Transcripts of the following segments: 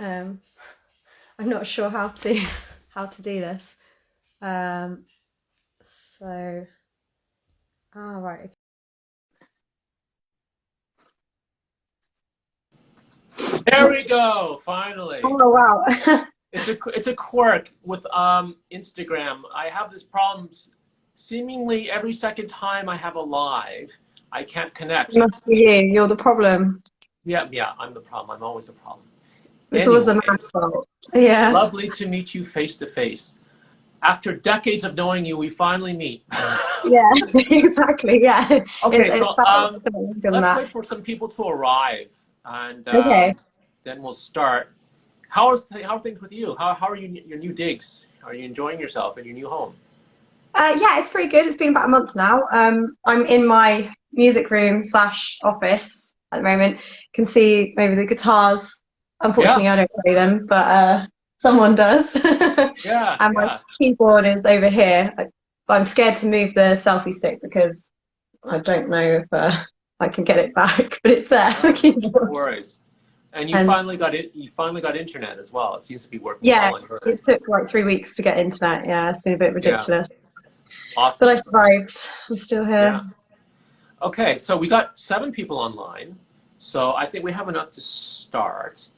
Um, I'm not sure how to how to do this. Um, so, right. There we go, finally. Oh wow. It's a quirk with Instagram. I have this problem seemingly every second time I have a live, I can't connect. Must be you. You're the problem. Yeah, yeah, I'm the problem. I'm always the problem. It's always the Anyways, man's fault. Yeah. lovely to meet you face to face. After decades of knowing you, we finally meet. Yeah. Exactly. Yeah. Okay, It's so felt than let's that. wait for some people to arrive, and Okay. then we'll start. How are things with you? How are your new digs? Are you enjoying yourself in your new home? Yeah, it's pretty good. It's been about a month now. I'm in my music room slash office at the moment. Can see maybe the guitars. Yeah, Unfortunately, I don't play them, but someone does. yeah, And my yeah. keyboard is over here. I'm scared to move the selfie stick because I don't know if I can get it back, but it's there, the No keyboard. worries. And you And finally got it. You finally got internet as well. It seems to be working yeah, well on your it end. took like 3 weeks to get internet. Yeah, it's been a bit Yeah, ridiculous. But I awesome. survived. I'm still here. Yeah. Okay, so we got 7 people online. So I think we have enough to start.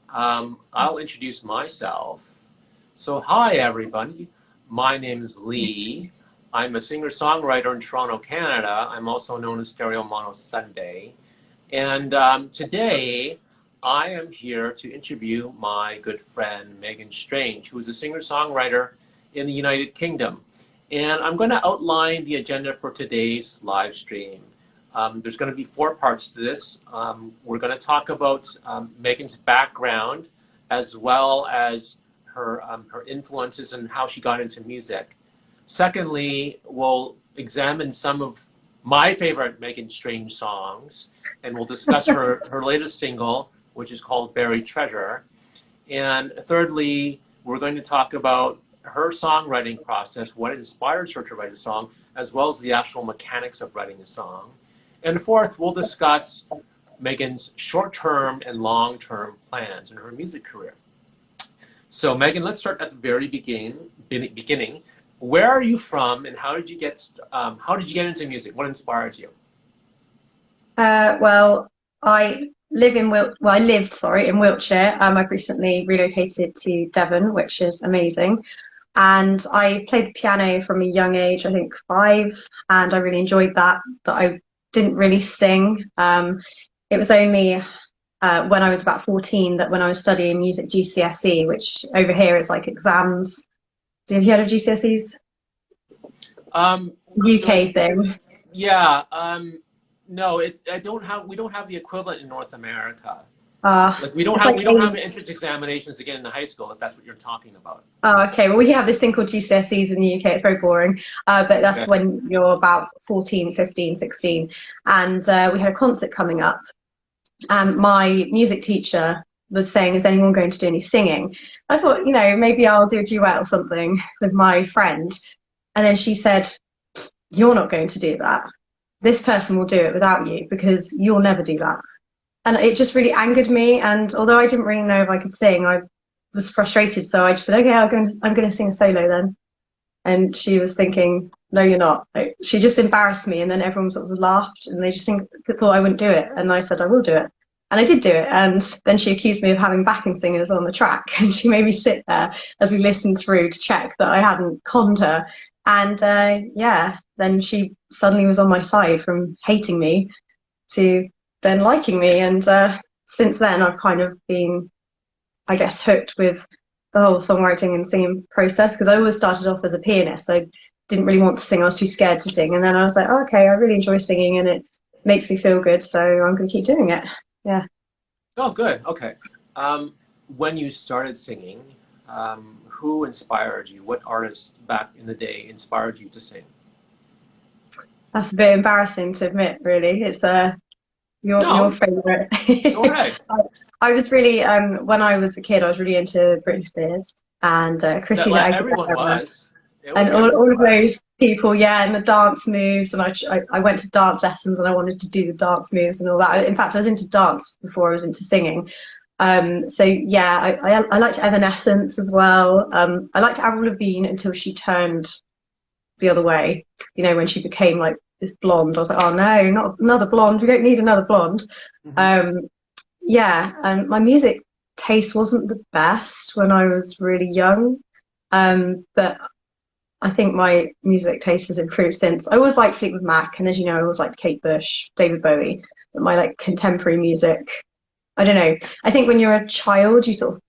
I'll introduce myself. So hi everybody. My name is Lee. I'm a singer-songwriter in Toronto, Canada. I'm also known as Stereomonosunday. And today, I am here to interview my good friend Megan Strange, who is a singer-songwriter in the United Kingdom. And I'm going to outline the agenda for today's live stream. There's going to be 4 parts to this. We're going to talk about Megan's background, as well as her influences and how she got into music. Secondly, we'll examine some of my favorite Megan Strange songs, and we'll discuss her latest single, which is called Buried Treasure. And thirdly, we're going to talk about her songwriting process, what inspires her to write a song, as well as the actual mechanics of writing a song. And fourth, we'll discuss Megan's short-term and long-term plans in her music career. So Megan, let's start at the very beginning. Where are you from, and how did you get into music? What inspired you? Well, I I lived, sorry, in Wiltshire. I've recently relocated to Devon, which is amazing. And I played the piano from a young age, I think 5, and I really enjoyed that, but I didn't really sing. It was only when I was about 14 that when I was studying music GCSE, which over here is like exams. Have you heard of GCSEs? No, I UK think thing. yeah. No, we don't have the equivalent in North America. Like It's like we don't have A. entrance examinations again in the high school, if that's what you're talking about. Oh, okay. Well, we have this thing called GCSEs in the UK. It's very boring. But that's Okay. when you're about 14, 15, 16. And we had a concert coming up. And my music teacher was saying, is anyone going to do any singing? I thought, maybe I'll do a duet or something with my friend. And then she said, you're not going to do that. This person will do it without you because you'll never do that. And it just really angered me. And although I didn't really know if I could sing, I was frustrated. So I just said, okay, I'm going to sing a solo then. And she was thinking, no, you're not. Like, she just embarrassed me. And then everyone sort of laughed and they just thought I wouldn't do it. And I said, I will do it. And I did do it. And then she accused me of having backing singers on the track. And she made me sit there as we listened through to check that I hadn't conned her. And yeah, then she suddenly was on my side from hating me to then liking me. And since then, I've kind of been, I guess, hooked with the whole songwriting and singing process because I always started off as a pianist. I didn't really want to sing. I was too scared to sing. And then I was like, oh, okay, I really enjoy singing and it makes me feel good. So I'm going to keep doing it. Yeah. Oh, good. Okay. When you started singing, who inspired you? What artist back in the day inspired you to sing? That's a bit embarrassing to admit, really. It's your No, favorite. go ahead. I was really when I was a kid, I was really into Britney Spears and Christina Everyone Aguilera was. and Everyone all of was. those people, yeah, and the dance moves. And I went to dance lessons and I wanted to do the dance moves and all that. In fact, I was into dance before I was into singing. So yeah, I liked Evanescence as well. I liked Avril Lavigne until she turned the other way. You know, when she became like this blonde, I was like, oh no, not another blonde. We don't need another blonde. Hmm. Um, yeah, and my music taste wasn't the best when I was really young. But I think my music taste has improved since. I always liked Fleetwood Mac, and as you know, I always liked Kate Bush, David Bowie. But my like contemporary music, I don't know. I think when you're a child, you sort of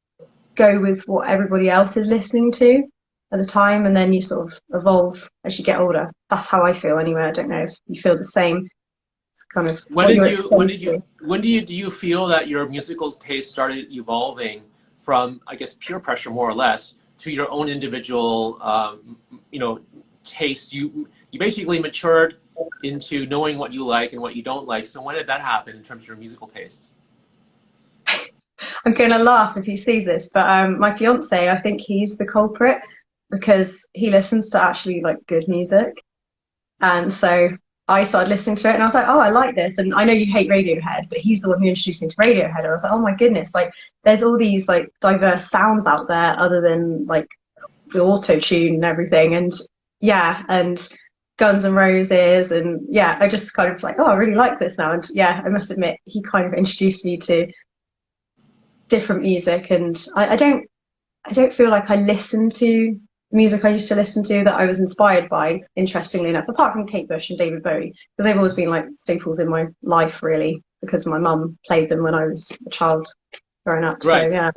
go with what everybody else is listening to at the time, and then you sort of evolve as you get older. That's how I feel anyway. I don't know if you feel the same. It's kind of When what did you're you when exposed did you to. when do you feel that your musical taste started evolving from, I guess, peer pressure more or less to your own individual you know, taste? You basically matured into knowing what you like and what you don't like. So when did that happen in terms of your musical tastes? I'm going to laugh if he sees this, but my fiance, I think he's the culprit because he listens to actually like good music. And so I started listening to it and I was like, oh, I like this. And I know you hate Radiohead, but he's the one who introduced me to Radiohead. And I was like, oh my goodness, like there's all these like diverse sounds out there other than like the auto tune and everything. And yeah, and Guns and Roses. And yeah, I just kind of like, oh, I really like this now. And yeah, I must admit, he kind of introduced me to different music. And I don't feel like I listen to music I used to listen to that I was inspired by, interestingly enough, apart from Kate Bush and David Bowie, because they've always been like staples in my life, really, because my mum played them when I was a child growing up. So Right, yeah,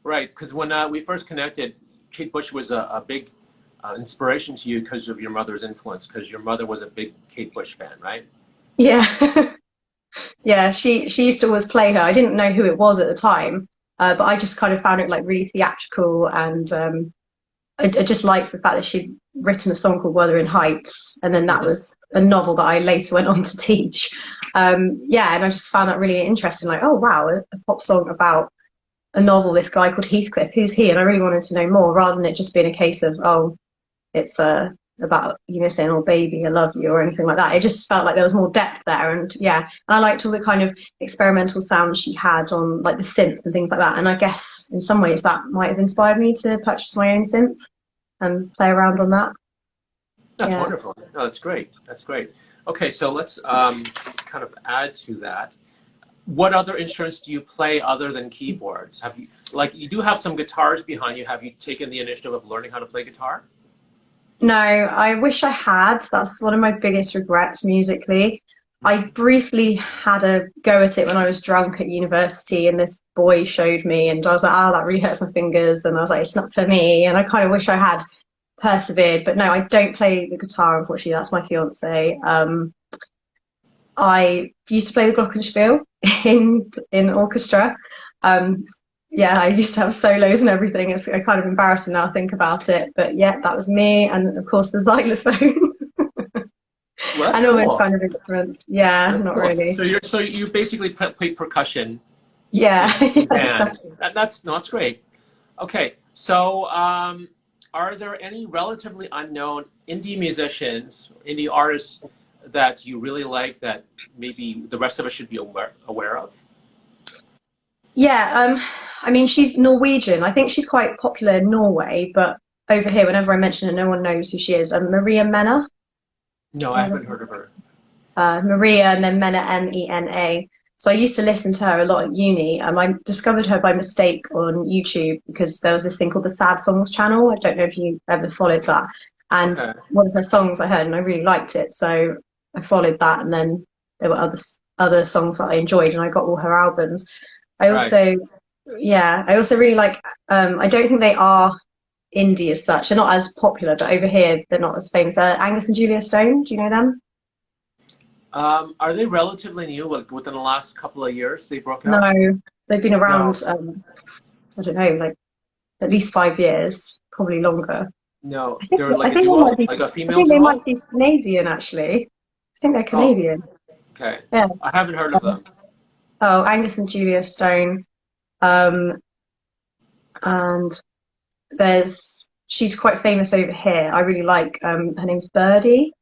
right. Because when we first connected, Kate Bush was a big inspiration to you because of your mother's influence. Because your mother was a big Kate Bush fan, right? yeah, yeah. She used to always play her. I didn't know who it was at the time, but I just kind of found it like really theatrical and I just liked the fact that she'd written a song called Wuthering Heights, and then that Hmm. was a novel that I later went on to teach. Yeah, and I just found that really interesting. Like, oh wow, a pop song about a novel. This guy called Heathcliff, who's he? And I really wanted to know more, rather than it just being a case of oh, it's about saying oh baby, I love you or anything like that. It just felt like there was more depth there, and yeah, and I liked all the kind of experimental sounds she had on like the synth and things like that. And I guess in some ways that might have inspired me to purchase my own synth and play around on that. That's Yeah. wonderful. No, that's great. That's great. Okay, so let's kind of add to that. What other instruments do you play other than keyboards? Have you, like, you do have some guitars behind you. Have you taken the initiative of learning how to play guitar? No, I wish I had. That's one of my biggest regrets musically. I briefly had a go at it when I was drunk at university, and this boy showed me, and I was like, oh, that really hurts my fingers. And I was like, it's not for me. And I kind of wish I had persevered. But no, I don't play the guitar, unfortunately. That's my fiance. I used to play the glockenspiel in orchestra. Um, yeah, I used to have solos and everything. It's kind of embarrassing now to think about it, but yeah, that was me. And of course, the xylophone Well, that's and all those cool. kind of instruments. Yeah, That's not cool. really. So you basically play percussion Yeah, in yeah, band. exactly. That's no, that's great. Okay, so are there any relatively unknown indie musicians, indie artists that you really like that maybe the rest of us should be aware of? Yeah, I mean, she's Norwegian. I think she's quite popular in Norway, but over here, whenever I mention her, no one knows who she is. Maria Mena. No, I haven't heard of her. Maria and then Mena, Mena. So I used to listen to her a lot at uni. I discovered her by mistake on YouTube because there was this thing called the Sad Songs channel. I don't know if you ever followed that. And Okay, one of her songs I heard and I really liked it. So I followed that, and then there were other songs that I enjoyed, and I got all her albums. I right. also, yeah, I also really like. I don't think they are indie as such. They're not as popular, but over here they're not as famous. Angus and Julia Stone. Do you know them? Are they relatively new? Like within the last couple of years, they broke out? No, they've been No, around. I don't know, like at least 5 years, probably longer. no. They're I like a think they might duo, be. like a I female think they might duo. be Canadian actually. I think they're Oh, Canadian. okay. Yeah. I haven't heard of them. Oh, Angus and Julia Stone. Um, and she's quite famous over here. I really like. Her name's Birdie.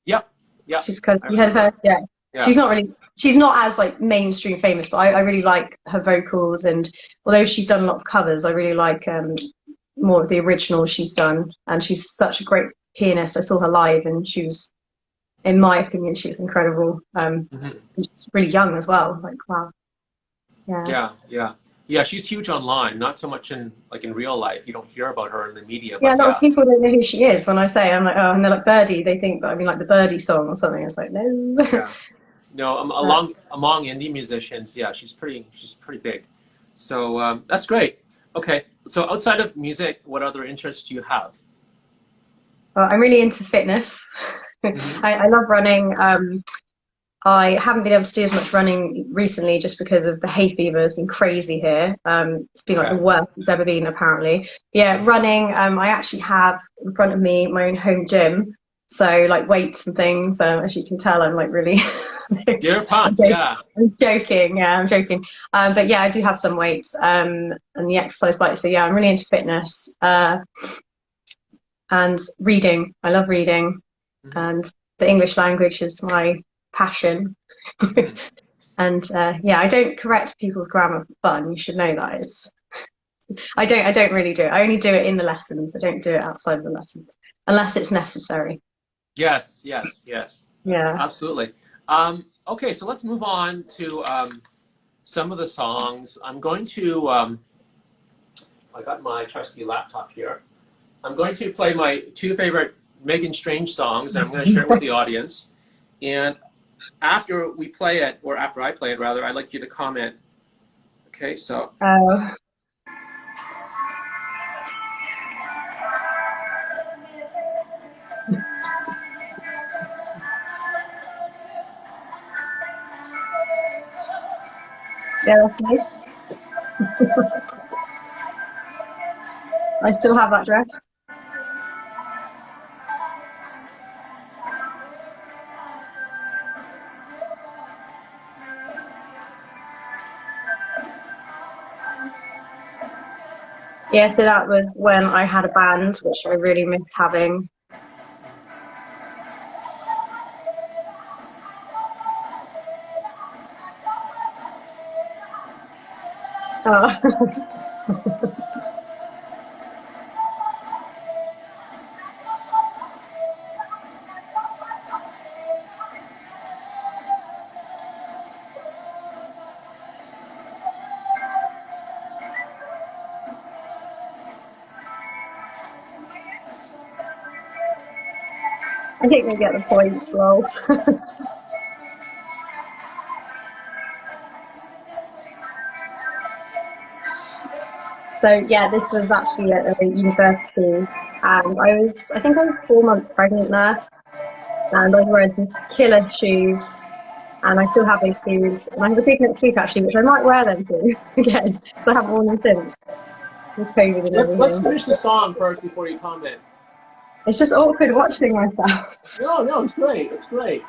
Yep, yep. She's kind of, I you heard of remember. her? Yeah. Yeah. She's not really. she's not as like mainstream famous, but I really like her vocals. And although she's done a lot of covers, I really like more of the original she's done. And she's such a great pianist. I saw her live, and she was, in my opinion, she was incredible. She's really young as well. Like wow, yeah. Yeah, yeah, yeah. She's huge online, not so much in like in real life. You don't hear about her in the media, Yeah, a but lot of yeah, people don't know who she is. When I say, I'm like, oh, and they're like Birdie. They think that I mean like the Birdie song or something. It's like no. yeah. No, uh, among indie musicians, yeah, she's pretty big. So that's great. Okay, so outside of music, what other interests do you have? well, I'm really into fitness. Hmm. I love running. I haven't been able to do as much running recently just because of the hay fever has been crazy here. It's been like the Okay. worst it's ever been, apparently. Yeah, running. I actually have in front of me my own home gym, so like weights and things. As you can tell, I'm like really. Deer I'm pumped, joking. yeah. I'm joking. Yeah, I'm joking. But yeah, I do have some weights. And the exercise bike. So yeah, I'm really into fitness. And reading. I love reading, Hmm. and the English language is my passion. Hmm. And yeah, I don't correct people's grammar for fun. You should know that. I don't really do it. I only do it in the lessons. I don't do it outside of the lessons unless it's necessary. Yes, yes, yes, Yeah. absolutely. Okay, so let's move on to some of the songs. I'm going to. I got my trusty laptop here. I'm going to play my two favorite Megan Strange songs, and I'm going to share it with the audience. And after we play it, or after I play it, rather, I'd like you to comment. Okay, so Uh, yeah, that's nice. I still have that dress. Yeah, so that was when I had a band, which I really miss having. Uh, I think we get the point. Well, so yeah, this was actually at a university, and I think I was 4 months pregnant there, and I was wearing some killer shoes, and I still have those shoes, and I have a big next week actually, which I might wear them to again, because I haven't worn them since with COVID and let's everything. finish the song first before you comment. It's just awkward watching myself. No, no, it's great. It's great.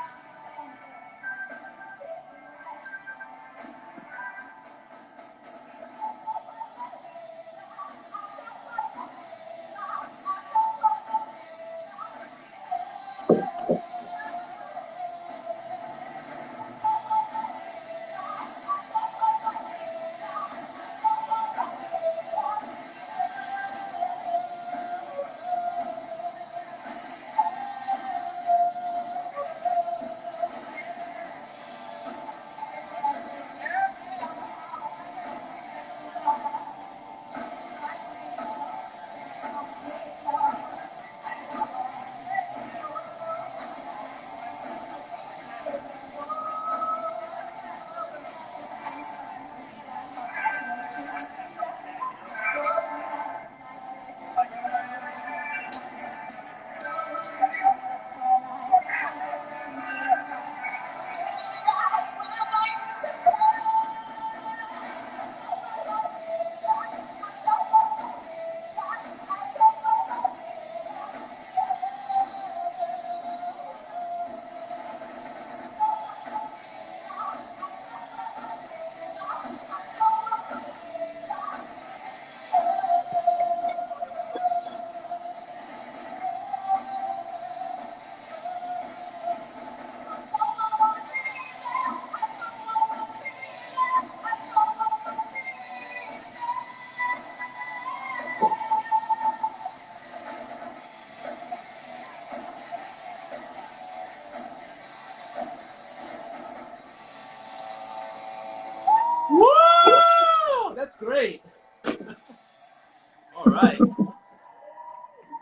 right.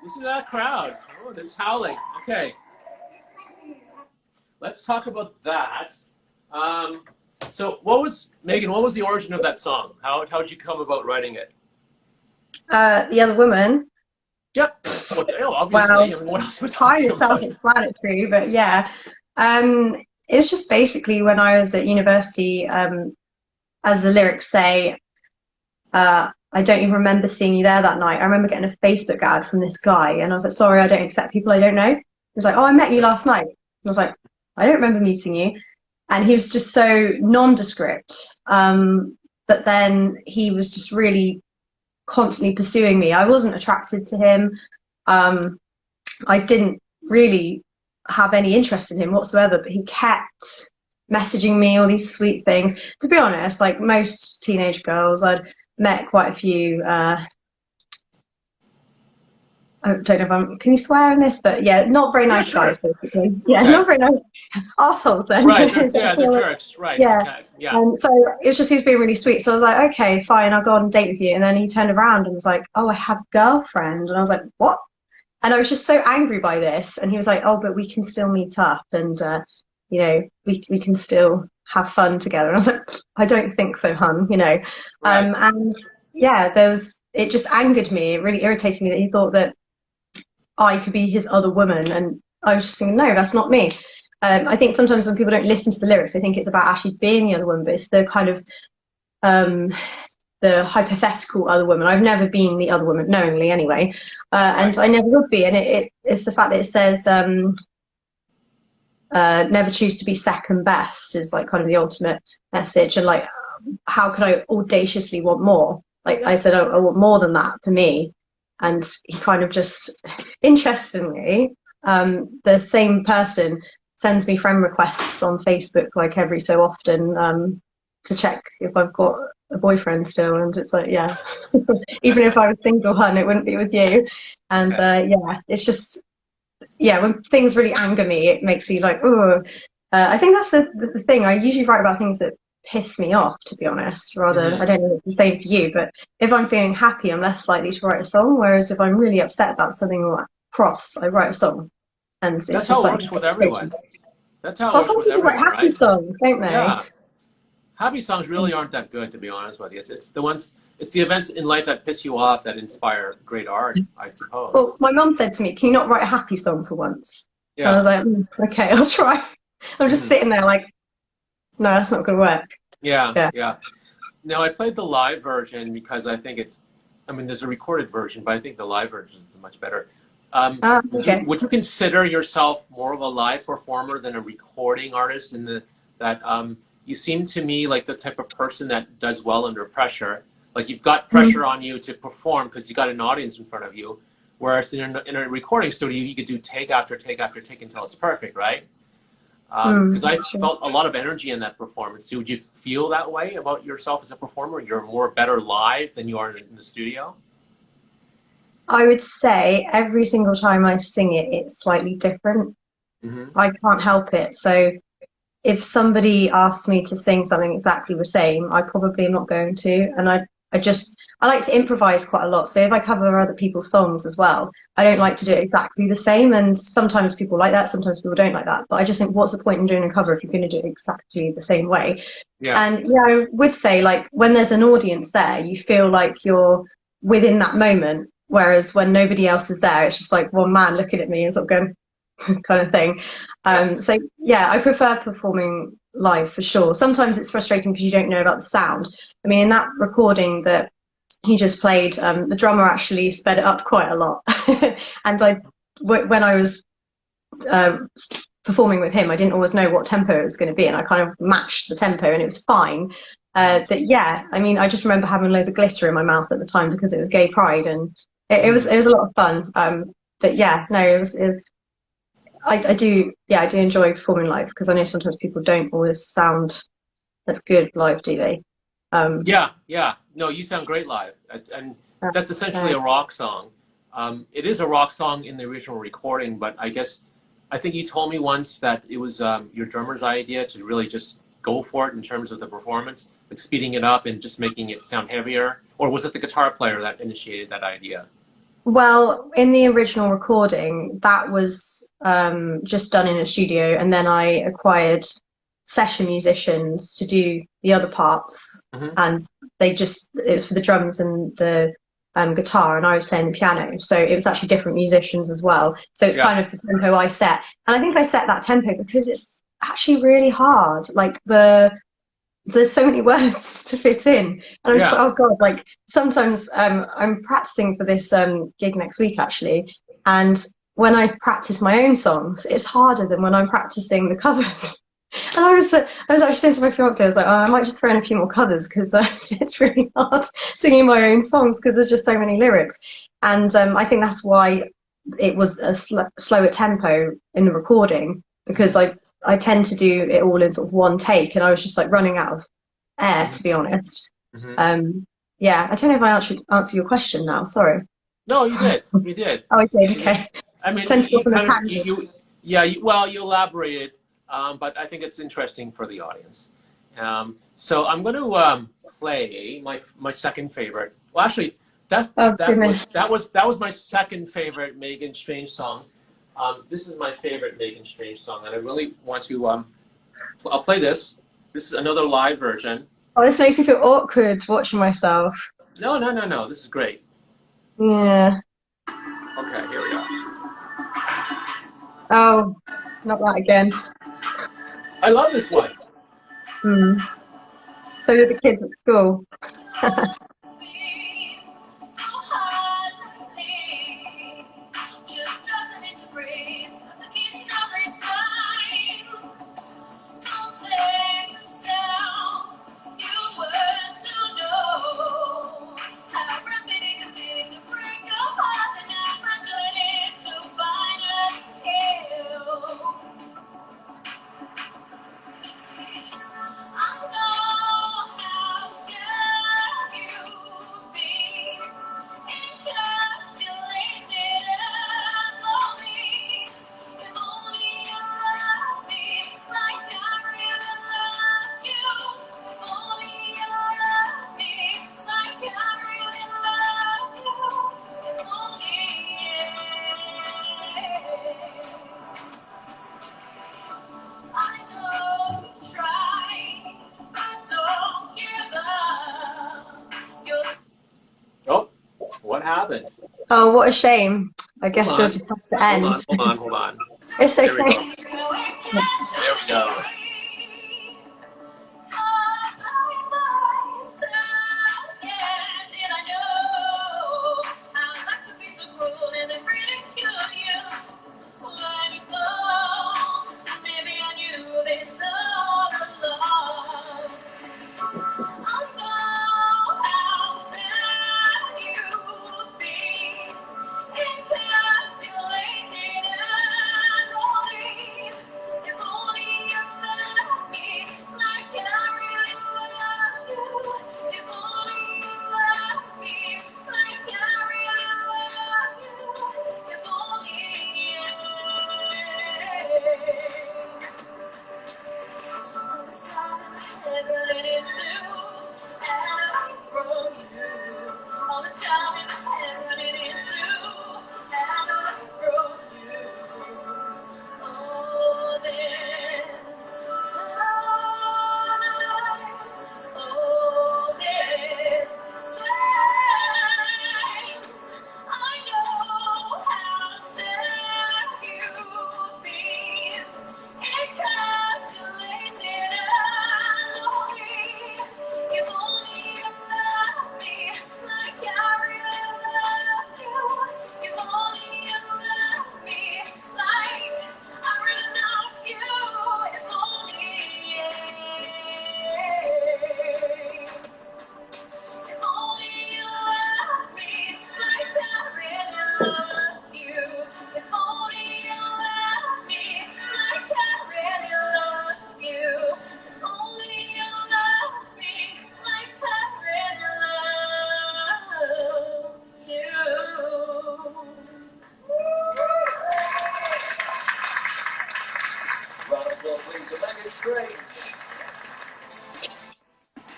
Listen to that crowd. Oh, they're howling. Okay. Let's talk about that. So Megan, what was the origin of that song? How did you come about writing it? The other woman. Yep. Well, obviously. Well, I mean, what else are we kind talking of about? self-explanatory, but yeah. It was just basically when I was at university, as the lyrics say, I don't even remember seeing you there that night. I remember getting a Facebook ad from this guy, and I was like, sorry, I don't accept people I don't know. He was like, oh, I met you Yeah. last night. And I was like, I don't remember meeting you. And he was just so nondescript. But then he was just really constantly pursuing me. I wasn't attracted to him. Um, I didn't really have any interest in him whatsoever, but he kept messaging me all these sweet things. To be honest, like most teenage girls, I'd met quite a few. I don't know if can you swear in this, but yeah, not very Yeah, nice guys, sure. basically. Yeah, Okay. not very nice assholes then. Right. They're jerks. Right. Yeah. Okay. Yeah. So it was just he was being really sweet. So I was like, okay, fine, I'll go on a date with you. And then he turned around and was like, oh, I have a girlfriend. And I was like, what? And I was just so angry by this. And he was like, oh, but we can still meet up and, we can still have fun together. And I was like, I don't think so, hun, Right. And yeah, it just angered me. It really irritated me that he thought that I could be his other woman. And I was just thinking, no, that's not me. I think sometimes when people don't listen to the lyrics, they think it's about actually being the other woman, but it's the kind of the hypothetical other woman. I've never been the other woman, knowingly anyway, and I never would be. And it's the fact that it says never choose to be second best is like kind of the ultimate message. And like, how could I audaciously want more? Like I said, I want more than that for me. And he kind of just, interestingly, the same person sends me friend requests on Facebook like every so often to check if I've got a boyfriend still. And it's like, yeah, even if I was single, hun, it wouldn't be with you. And yeah, it's just, yeah, when things really anger me, it makes me like, oh. I think that's the thing. I usually write about things that piss me off, to be honest, rather. I don't know if it's the same for you, but if I'm feeling happy, I'm less likely to write a song. Whereas if I'm really upset about something or cross, I write a song. And it's That's just how it like, works with everyone. That's how it well, works some with people write everyone, happy right? songs, don't they? Yeah. Happy songs really aren't that good, to be honest with you. It's the ones, it's the events in life that piss you off that inspire great art, I suppose. Well, my mum said to me, can you not write a happy song for once? And I Yeah. was like, okay, I'll try. I'm just sitting there like, no, that's not going to work. Yeah, Yeah. yeah. Now, I played the live version because I think I mean, there's a recorded version, but I think the live version is much better. Okay. Would you consider yourself more of a live performer than a recording artist that you seem to me like the type of person that does well under pressure. Like you've got pressure on you to perform because you got an audience in front of you. Whereas in a recording studio, you could do take after take after take until it's perfect, right? Because I felt a lot of energy in that performance. So would you feel that way about yourself as a performer? You're more better live than you are in the studio? I would say every single time I sing it, it's slightly different. I can't help it. So if somebody asks me to sing something exactly the same, I probably am not going to. And I like to improvise quite a lot. So if I cover other people's songs as well, I don't like to do it exactly the same. And sometimes people like that, sometimes people don't like that. But I just think, what's the point in doing a cover if you're going to do it exactly the same way? Yeah. And yeah, I would say like when there's an audience there, you feel like you're within that moment. Whereas when nobody else is there, it's just like one man looking at me and sort of going kind of thing. So yeah, I prefer performing live for sure. Sometimes it's frustrating because you don't know about the sound. I mean, in that recording that he just played, the drummer actually sped it up quite a lot. And when I was performing with him, I didn't always know what tempo it was going to be, and I kind of matched the tempo, and it was fine. But yeah, I mean, I just remember having loads of glitter in my mouth at the time because it was Gay Pride, and it was a lot of fun. But yeah, no, it was I do enjoy performing live because I know sometimes people don't always sound as good live, do they? Yeah. No, you sound great live, and that's essentially a rock song. It is a rock song in the original recording, but I think you told me once that it was your drummer's idea to really just go for it in terms of the performance, like speeding it up and just making it sound heavier? Or was it the guitar player that initiated that idea? Well, in the original recording, that was just done in a studio, and then I acquired session musicians to do the other parts, Mm-hmm. and it was for the drums and the guitar, and I was playing the piano, so it was actually different musicians as well. So it's Yeah. kind of the tempo I set, and I think I set that tempo because it's actually really hard. Like there's so many words to fit in, and I'm just Yeah. like, oh god. Like sometimes I'm practicing for this gig next week actually, and when I practice my own songs it's harder than when I'm practicing the covers. And I was actually saying to my fiance, I was like, oh, I might just throw in a few more covers because it's really hard singing my own songs because there's just so many lyrics. And I think that's why it was a slower tempo in the recording, because I tend to do it all in sort of one take, and I was just like running out of air, to be honest. Mm-hmm. Yeah, I don't know if I answered your question now. Sorry. No, you did. You did. Oh, I did. You did. Okay. I mean, Tend to go you on a kind of tangent. well, you elaborated, but I think it's interesting for the audience. So I'm going to play my second favorite. Well, actually, that Oh that goodness. was that was that was my second favorite Megan Strange song. This is my favorite Megan Strange song, and I really want to. I'll play this. This is another live version. Oh, this makes me feel awkward watching myself. No, no, no, no. This is great. Yeah. Okay, here we go. Oh, not that again. I love this one. Hmm. So did the kids at school. Oh, what happened? Oh, what a shame. I Hold guess you'll on. just have to Hold end. on. Hold on. Hold on. It's There we go. okay. There we go.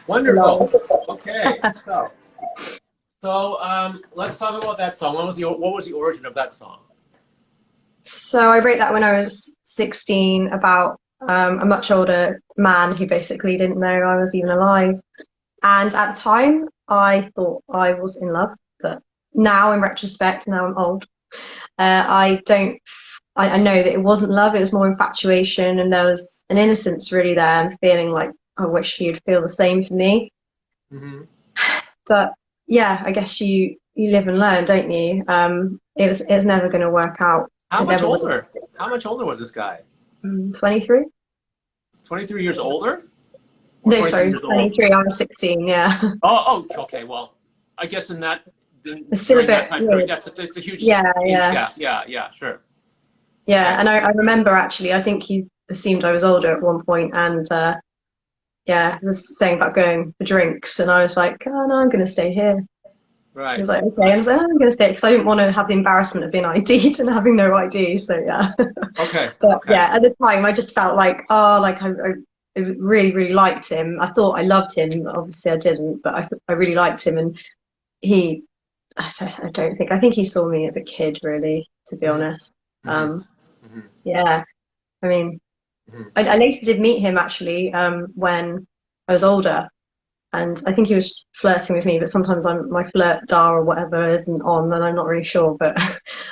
Wonderful. Lol. Okay, so let's talk about that song. What was the origin of that song? So I wrote that when I was 16 about a much older man who basically didn't know I was even alive. And at the time, I thought I was in love, but now in retrospect, now I'm old, I don't, I know that it wasn't love, it was more infatuation, and there was an innocence really there and feeling like I wish he'd feel the same for me. Hmm. But yeah, I guess you live and learn, don't you? It was never going to work out. How It much never would. older? How much older was this guy? 23? 23 years older? Or No, 23 sorry, years old? 23. I was 16. Yeah, Okay. Well, I guess it's still a during that bit time period, weird. that's it's a huge Yeah, age yeah, gap. Yeah, yeah, sure. yeah. Okay. And I remember actually, I think he assumed I was older at one point, and yeah, he was saying about going for drinks, and I was like, oh no, I'm going to stay here. He Right. was like, okay, and I Right. was like, oh, I'm going to stay because I didn't want to have the embarrassment of being ID'd and having no ID. So yeah, Okay. but Okay. yeah, at the time I just felt like, oh, like I really, really liked him. I thought I loved him. Obviously, I didn't, but I really liked him, and he, I think he saw me as a kid, really, to be Hmm. honest. Hmm. Um, Hmm. yeah, I mean, Hmm. I later did meet him actually, when I was older, and I think he was flirting with me, but sometimes my flirt dar or whatever isn't on, and I'm not really sure, but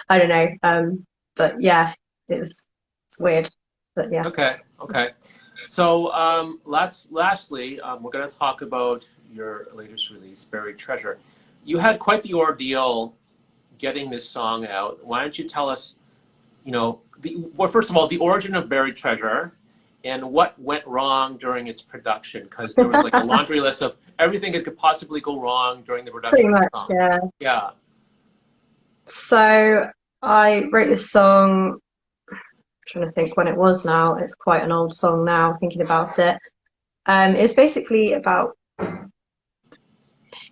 I don't know. But yeah, it's weird, but yeah. Okay. Okay. So, lastly, we're going to talk about your latest release, Buried Treasure. You had quite the ordeal getting this song out. Why don't you tell us, well, first of all, the origin of Buried Treasure and what went wrong during its production? Because there was like a laundry list of everything that could possibly go wrong during the Pretty production of the much, song. yeah. Yeah. So I wrote this song, trying to think when it was now. It's quite an old song now, thinking about it. It's basically about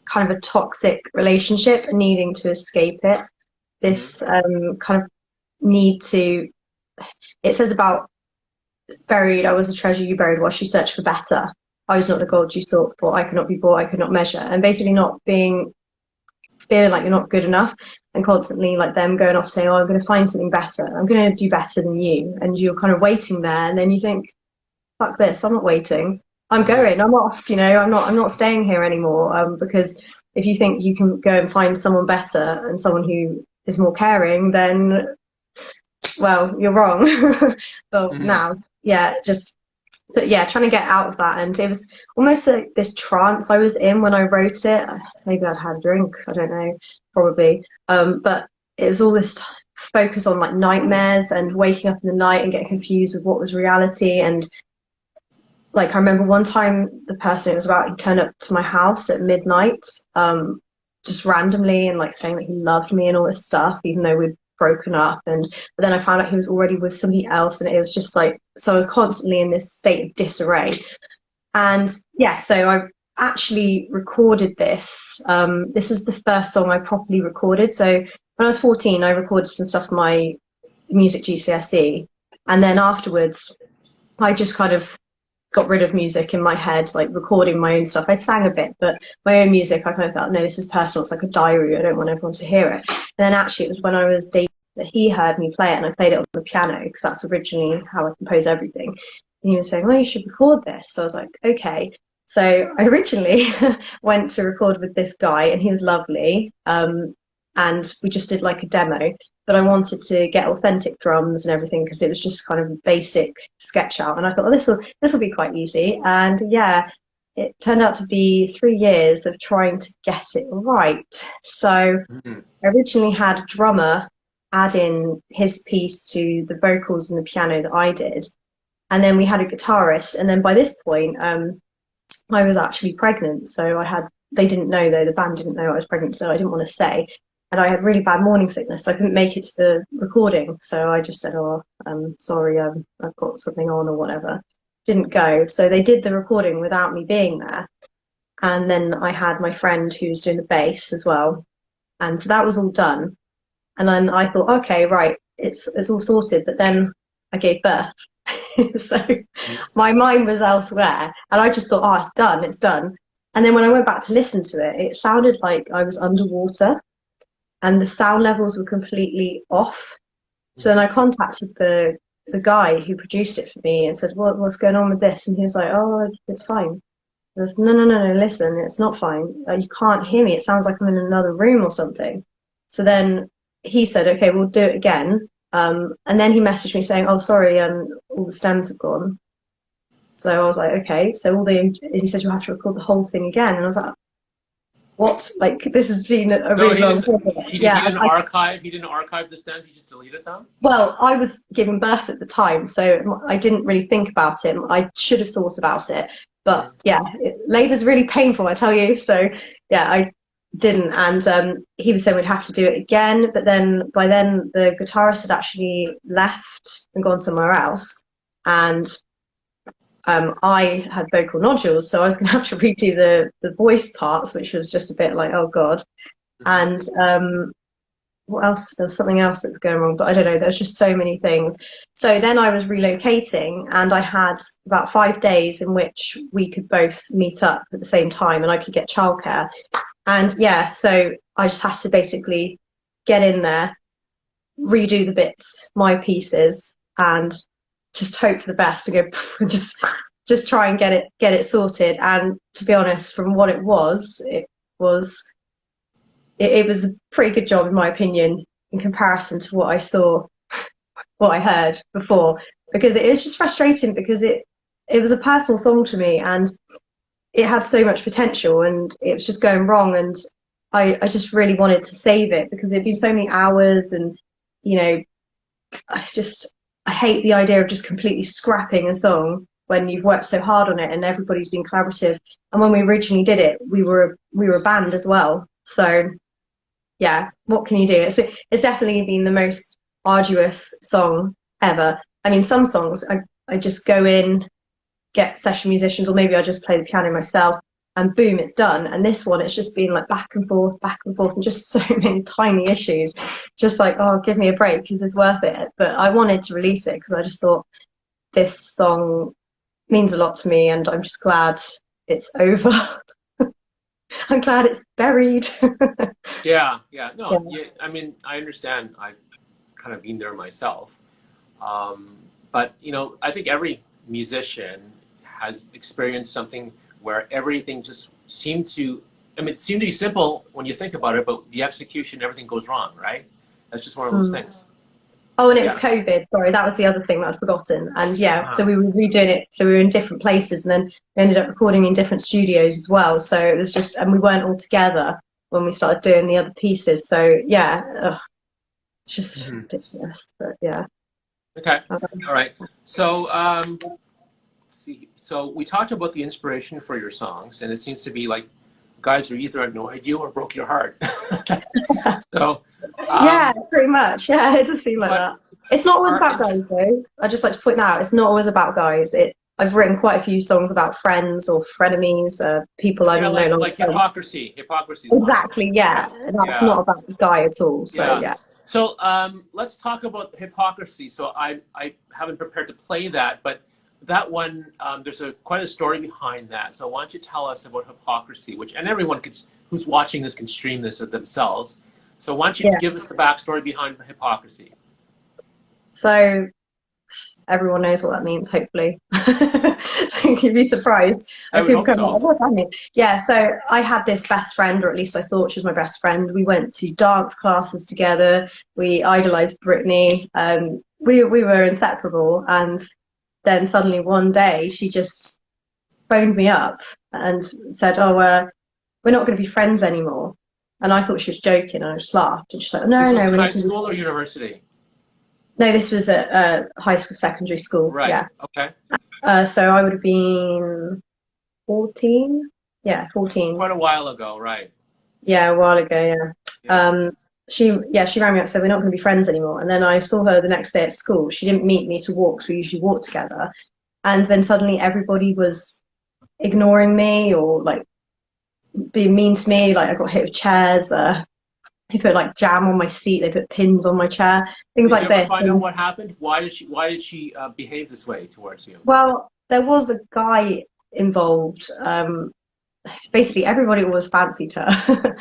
kind of a toxic relationship and needing to escape it. Hmm. This kind of need to, it says about buried, I was a treasure you buried whilst you searched for better. I was not the gold you sought for, I could not be bought, I could not measure. And basically not feeling like you're not good enough and constantly like them going off saying, oh, I'm going to find something better. I'm going to do better than you. And you're kind of waiting there. And then you think, fuck this, I'm not waiting. I'm Hmm. going, I'm off, I'm not staying here anymore. Because if you think you can go and find someone better and someone who is more caring, then, well, you're wrong. Well, Hmm. now, yeah, just, but yeah, trying to get out of that. And it was almost like this trance I was in when I wrote it. Maybe I'd had a drink, I don't know, probably. But it was all this focus on like nightmares and waking up in the night and getting confused with what was reality. And like I remember one time the person it was about, he turned up to my house at midnight, just randomly and like saying that he loved me and all this stuff, even though we'd broken up. And but then I found out he was already with somebody else, and it was just like, so I was constantly in this state of disarray. And yeah, so I actually recorded this. This was the first song I properly recorded. So when I was 14, I recorded some stuff for my music GCSE, and then afterwards I just kind of got rid of music in my head, like recording my own stuff. I sang a bit, but my own music, I kind of felt, no, this is personal. It's like a diary. I don't want everyone to hear it. And then actually, it was when I was dating that he heard me play it, and I played it on the piano because that's originally how I compose everything. And he was saying, well, you should record this. So I was like, okay. So I originally went to record with this guy, and he was lovely. And we just did like a demo, but I wanted to get authentic drums and everything because it was just kind of a basic sketch out. And I thought, well, this will be quite easy. And yeah, it turned out to be 3 years of trying to get it right. So Hmm. I originally had a drummer add in his piece to the vocals and the piano that I did. And then we had a guitarist. And then by this point, I was actually pregnant. So they didn't know though, the band didn't know I was pregnant. So I didn't want to say. And I had really bad morning sickness, so I couldn't make it to the recording. So I just said, oh, sorry, I've got something on or whatever. Didn't go. So they did the recording without me being there. And then I had my friend who was doing the bass as well. And so that was all done. And then I thought, okay, right, it's all sorted. But then I gave birth. So my mind was elsewhere. And I just thought, oh, it's done, it's done. And then when I went back to listen to it, it sounded like I was underwater and the sound levels were completely off. So then I contacted the guy who produced it for me and said, what's going on with this? And he was like, oh, it's fine. I was, no, listen, it's not fine. You can't hear me. It sounds like I'm in another room or something. So then he said, okay, we'll do it again. And then he messaged me saying, oh, sorry, all the stems have gone. So I was like, okay. So he said, you'll have to record the whole thing again. And I was like, what? Like, this has been a So really long process. he Yeah, didn't archive. He didn't archive the stems. He just deleted them. well, I was giving birth at the time, so I didn't really think about it. I should have thought about it, but yeah, labour's really painful, I tell you. So yeah, I didn't, and he was saying we'd have to do it again. But then by then the guitarist had actually left and gone somewhere else, and I had vocal nodules, so I was going to have to redo the voice parts, which was just a bit like, oh god. And what else? There was something else that was going wrong, but I don't know. There's just so many things. So then I was relocating, and I had about 5 days in which we could both meet up at the same time, and I could get childcare. And yeah, so I just had to basically get in there, redo the bits, my pieces, and just hope for the best and go and just try and get it sorted. And to be honest, from what it was a pretty good job in my opinion in comparison to what I saw, what I heard before, because it is just frustrating because it was a personal song to me and it had so much potential and it was just going wrong, and I just really wanted to save it because it'd been so many hours, and you know, I hate the idea of just completely scrapping a song when you've worked so hard on it and everybody's been collaborative. And when we originally did it, we were a band as well. So yeah, what can you do? It's definitely been the most arduous song ever. I mean, some songs I just go in, get session musicians, or maybe I just play the piano myself, and boom, it's done. And this one, it's just been like back and forth, and just so many tiny issues. Just like, oh, give me a break, because it's worth it. But I wanted to release it because I just thought this song means a lot to me, and I'm just glad it's over. I'm glad it's buried. Yeah. No, Yeah. I mean, I understand. I've kind of been there myself. But, you know, I think every musician has experienced something where everything just seemed to, I mean, it seemed to be simple when you think about it, but the execution, everything goes wrong, right? That's just one of those things. Oh, and it was COVID. Sorry, that was the other thing that I'd forgotten. And yeah, so we were redoing it. So we were in different places, and then we ended up recording in different studios as well. So it was just, and we weren't all together when we started doing the other pieces. So yeah, it's just ridiculous. But yeah. Okay. All right. So, let's see. So we talked about the inspiration for your songs, and it seems to be like guys are either had no idea or broke your heart. So, yeah, pretty much. Yeah, it does seem like that. It's not always about guys, though. I just like to point that out. It's not always about guys. I've written quite a few songs about friends or frenemies, people I don't know. Like hypocrisy. Hypocrisy. Exactly. Yeah, that's not about the guy at all. So yeah. So let's talk about hypocrisy. So I haven't prepared to play that, but that one, there's quite a story behind that. So why don't you tell us about hypocrisy, and everyone who's watching this can stream this themselves. So why don't you give us the backstory behind hypocrisy? So everyone knows what that means, hopefully. You'd be surprised. People come up, what does that mean? Yeah, so I had this best friend, or at least I thought she was my best friend. We went to dance classes together. We idolized Britney. We were inseparable. And then suddenly one day she just phoned me up and said, oh, we're not going to be friends anymore. And I thought she was joking, and I just laughed. And she's like, no, this no. Was high school or university? No, this was at high school, secondary school. Right. Yeah. Okay. So I would have been 14. Yeah, 14. Quite a while ago, right? Yeah, a while ago. Yeah. She rang me up and said we're not going to be friends anymore. And then I saw her the next day at school. She didn't meet me to walk, so we usually walk together. And then suddenly everybody was ignoring me or like being mean to me. Like I got hit with chairs. They put like jam on my seat. They put pins on my chair. Things like this. Did you ever find out what happened? Why did she behave this way towards you? Well, there was a guy involved. basically everybody always fancied her,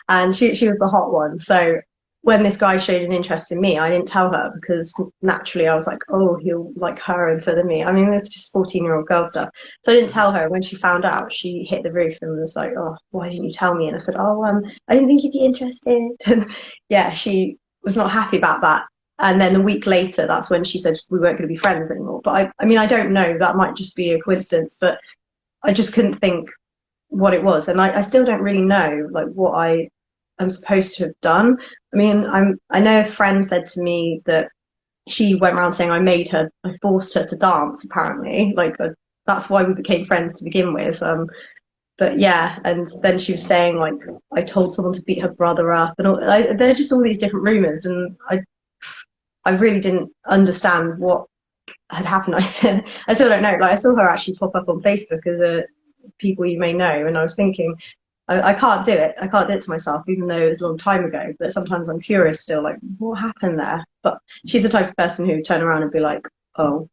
and she was the hot one. So when this guy showed an interest in me, I didn't tell her because naturally I was like, oh, he'll like her instead of me. I mean, it's just 14-year-old girl stuff. So I didn't Mhm. tell her. When she found out, she hit the roof and was like, oh, why didn't you tell me? And I said, oh, I didn't think you'd be interested. And yeah, she was not happy about that. And then a week later, that's when she said we weren't going to be friends anymore. But I mean, I don't know. That might just be a coincidence, but I just couldn't think what it was, and I still don't really know like what I am supposed to have done. I mean, I know a friend said to me that she went around saying I forced her to dance. Apparently, like that's why we became friends to begin with. But yeah, and then she was saying like I told someone to beat her brother up, and there are just all these different rumors, and I really didn't understand what had happened. I still don't know. Like I saw her actually pop up on Facebook as a people you may know, and I was thinking, I can't do it. I can't do it to myself, even though it was a long time ago. But sometimes I'm curious still, like what happened there. But she's the type of person who would turn around and be like, oh,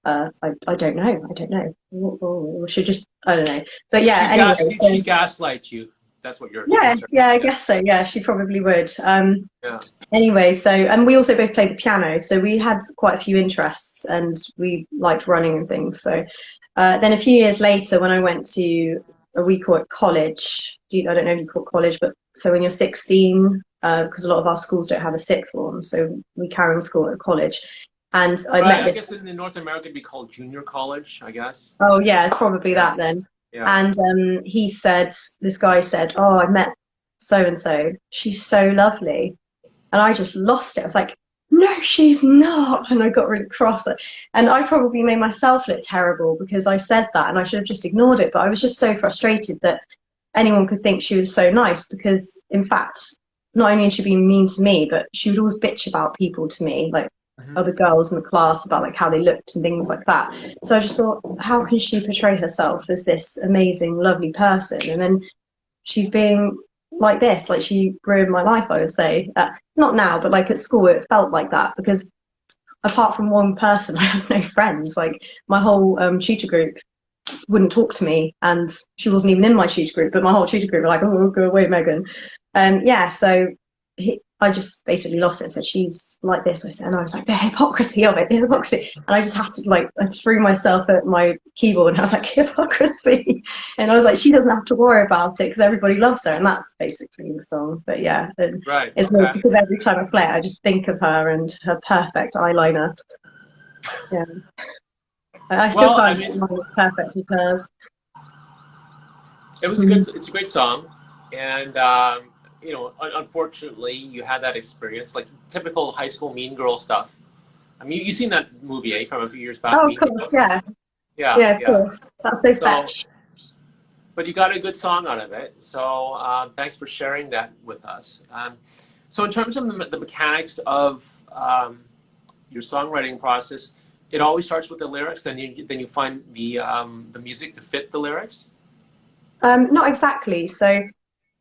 I don't know. I don't know. Or should just I don't know. But yeah, anyway. She So, gaslight you. That's what you're yeah, concerned. yeah, I Yeah. guess so. Yeah, she probably would. Yeah. Anyway, so and we also both played the piano, so we had quite a few interests, and we liked running and things. So then a few years later, when I went to we call it college. I don't know if you call it college, but so when you're 16, because a lot of our schools don't have a sixth form, so we carry on school at college. And I Right. met I this. guess in North America it'd be called junior college, I guess. Oh yeah, it's probably Yeah. that then. Yeah. And this guy said, "Oh, I met so and so. She's so lovely." And I just lost it. I was like, no, she's not. And I got really cross. And I probably made myself look terrible because I said that and I should have just ignored it. But I was just so frustrated that anyone could think she was so nice because, in fact, not only had she been mean to me, but she would always bitch about people to me, like Hmm. other girls in the class about like how they looked and things like that. So I just thought, how can she portray herself as this amazing, lovely person? And then she's being like this, like she ruined my life, I would say. Not now, but like at school, it felt like that because apart from one person, I had no friends. Like my whole tutor group wouldn't talk to me, and she wasn't even in my tutor group, but my whole tutor group were like, oh, go away, Megan. Yeah, so I just basically lost it and said, she's like this. I said, and I was like, the hypocrisy of it, the hypocrisy. And I just had to like, I threw myself at my keyboard and I was like, hypocrisy. And I was like, she doesn't have to worry about it because everybody loves her. And that's basically the song. But yeah, and Right. it's weird Okay. because every time I play it, I just think of her and her perfect eyeliner. Yeah. I still Well, I can't get mean, mine as perfect as hers. it was a good. Mm. It's a great song, and unfortunately, you had that experience, like typical high school mean girl stuff. I mean, you've seen that movie, from a few years back, Oh, of Mean course, Girls. yeah. Yeah, Yeah, of yeah. course. That's so So, fetch. but you got a good song out of it. So, thanks for sharing that with us. So, in terms of the mechanics of your songwriting process, it always starts with the lyrics. Then you find the music to fit the lyrics. Not exactly. So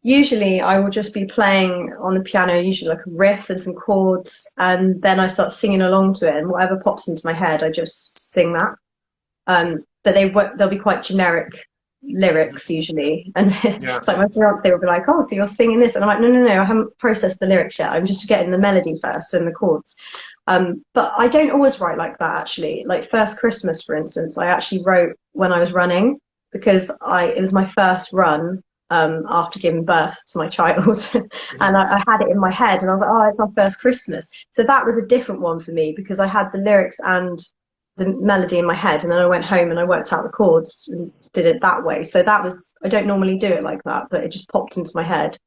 usually I will just be playing on the piano, usually like a riff and some chords, and then I start singing along to it, and whatever pops into my head, I just sing that. But they'll be quite generic Mhm. lyrics usually, and Yeah. it's like my fiance will be like, "Oh, so you're singing this?" And I'm like, "No, no, no, I haven't processed the lyrics yet. I'm just getting the melody first and the chords." But I don't always write like that actually. Like First Christmas, for instance, I actually wrote when I was running because I it was my first run after giving birth to my child, Mhm. and I had it in my head, and I was like, "Oh, it's our first Christmas." So that was a different one for me because I had the lyrics and the melody in my head, and then I went home and I worked out the chords and did it that way. So that was I don't normally do it like that, but it just popped into my head.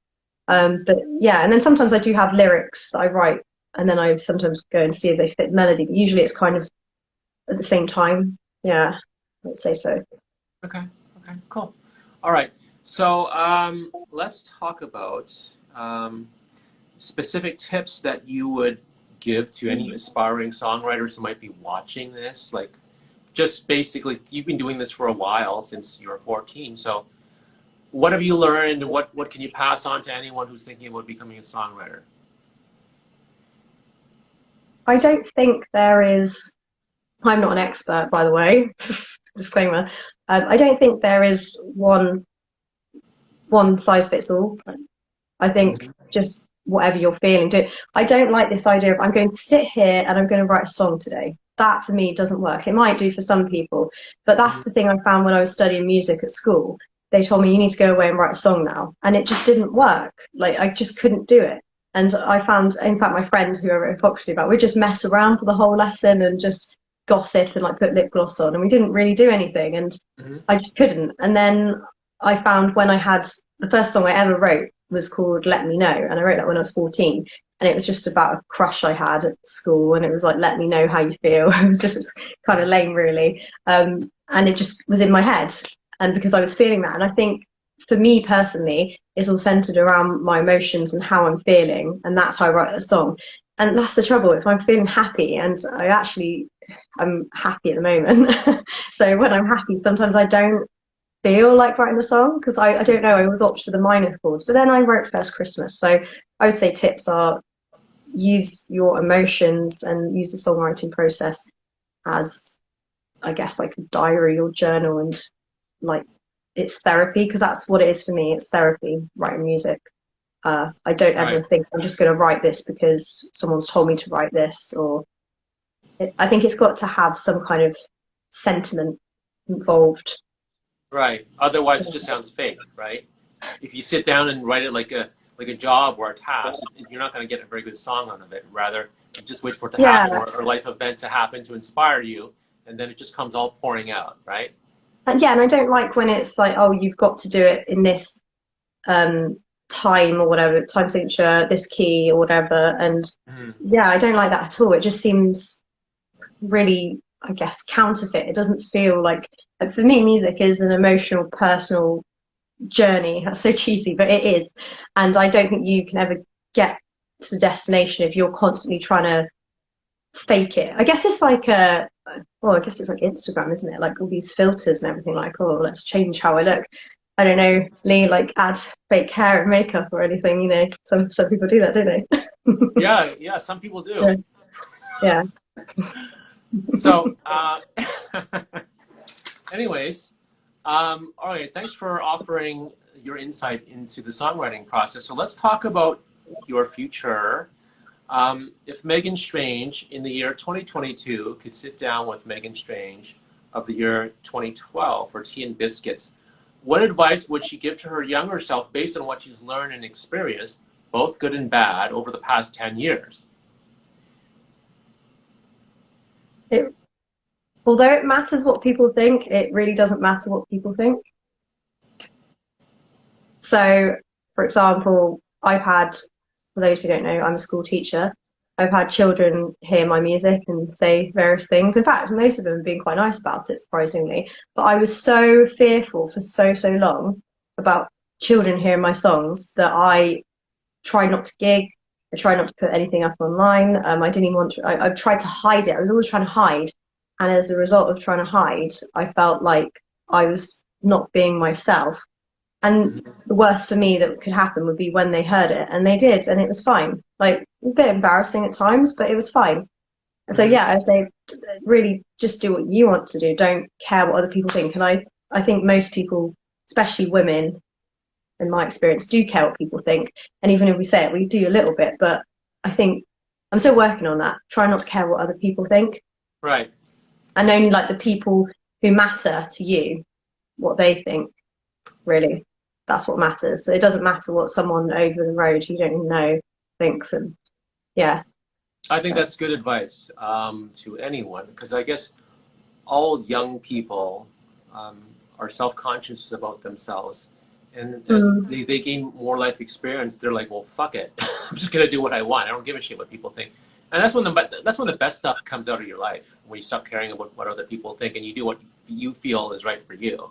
But yeah, and then sometimes I do have lyrics that I write, and then I sometimes go and see if they fit melody. But usually it's kind of at the same time. Yeah, I'd say so. Okay. Okay. Cool. All right. So let's talk about specific tips that you would give to any aspiring songwriters who might be watching this. Like, just basically, you've been doing this for a while since you were 14. So, what have you learned? What can you pass on to anyone who's thinking about becoming a songwriter? I don't think there is. I'm not an expert, by the way. Disclaimer. I don't think there is one one size fits all. I think just whatever you're feeling, do it. I don't like this idea of I'm going to sit here and I'm going to write a song today. That for me doesn't work. It might do for some people, but that's the thing I found when I was studying music at school. They told me you need to go away and write a song now, and it just didn't work. Like I just couldn't do it. And I found, in fact, my friend who I wrote Hypocrisy about, we just mess around for the whole lesson and just gossip and like put lip gloss on, and we didn't really do anything. And I just couldn't. And then I found when I had the first song I ever wrote was called Let Me Know, and I wrote that when I was 14, and it was just about a crush I had at school, and it was like, let me know how you feel. It was just kind of lame, really. And it just was in my head, and because I was feeling that. And I think for me personally, it's all centered around my emotions and how I'm feeling, and that's how I write a song. And that's the trouble. If I'm feeling happy, and I'm happy at the moment, so when I'm happy, sometimes I don't feel like writing a song, because I don't know, I always opt for the minor chords. But then I wrote First Christmas, so I would say tips are use your emotions and use the songwriting process as, I guess, like a diary or journal, and like it's therapy, because that's what it is for me. It's therapy, writing music. I don't ever think I'm just going to write this because someone's told me to write this, or I think it's got to have some kind of sentiment involved. Right. Otherwise, it just sounds fake, right? If you sit down and write it like a job or a task, you're not going to get a very good song out of it. Rather, you just wait for it to happen, or a life event to happen to inspire you, and then it just comes all pouring out, right? And yeah, and I don't like when it's like, oh, you've got to do it in this time or whatever, time signature, this key or whatever. And yeah, I don't like that at all. It just seems really, I guess, counterfeit. It doesn't feel like for me, music is an emotional, personal journey. That's so cheesy, but it is. And I don't think you can ever get to the destination if you're constantly trying to fake it. I guess it's like I guess it's like Instagram, isn't it? Like all these filters and everything, like, oh, let's change how I look. I don't know, Lee, like add fake hair and makeup or anything, you know. Some people do that, don't they? Yeah, some people do. Yeah. So, anyways, all right, thanks for offering your insight into the songwriting process. So let's talk about your future. If Megan Strange in the year 2022 could sit down with Megan Strange of the year 2012 for tea and biscuits, what advice would she give to her younger self based on what she's learned and experienced, both good and bad, over the past 10 years? Although it matters what people think, it really doesn't matter what people think. So, for example, I've had, for those who don't know, I'm a school teacher. I've had children hear my music and say various things. In fact, most of them have been quite nice about it, surprisingly. But I was so fearful for so long about children hearing my songs that I tried not to gig. I tried not to put anything up online. I didn't even want to. I tried to hide it. I was always trying to hide. And as a result of trying to hide, I felt like I was not being myself. And the worst for me that could happen would be when they heard it, and they did, and it was fine. Like a bit embarrassing at times, but it was fine. So yeah, I say really just do what you want to do. Don't care what other people think. And I think most people, especially women, in my experience, do care what people think. And even if we say it, we do a little bit. But I think I'm still working on that. Try not to care what other people think. Right. And only like the people who matter to you, what they think, really. That's what matters. So it doesn't matter what someone over the road you don't even know thinks. And yeah. I think that's good advice to anyone, because I guess all young people are self-conscious about themselves. And as they gain more life experience, they're like, well, fuck it. I'm just going to do what I want. I don't give a shit what people think. And that's when the best stuff comes out of your life, when you stop caring about what other people think and you do what you feel is right for you.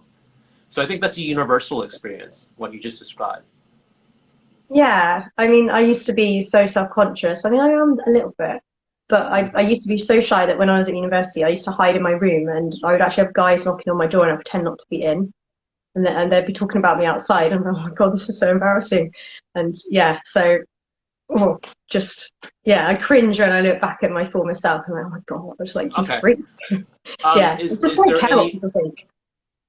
So I think that's a universal experience, what you just described. Yeah, I mean, I used to be so self-conscious. I mean, I am a little bit, but I used to be so shy that when I was at university, I used to hide in my room, and I would actually have guys knocking on my door and I pretend not to be in. And they'd be talking about me outside, and I'm like, oh my God, this is so embarrassing. And yeah, so I cringe when I look back at my former self, and I'm like, oh my God, I was like, you freak. Yeah, Is just there don't care what people think.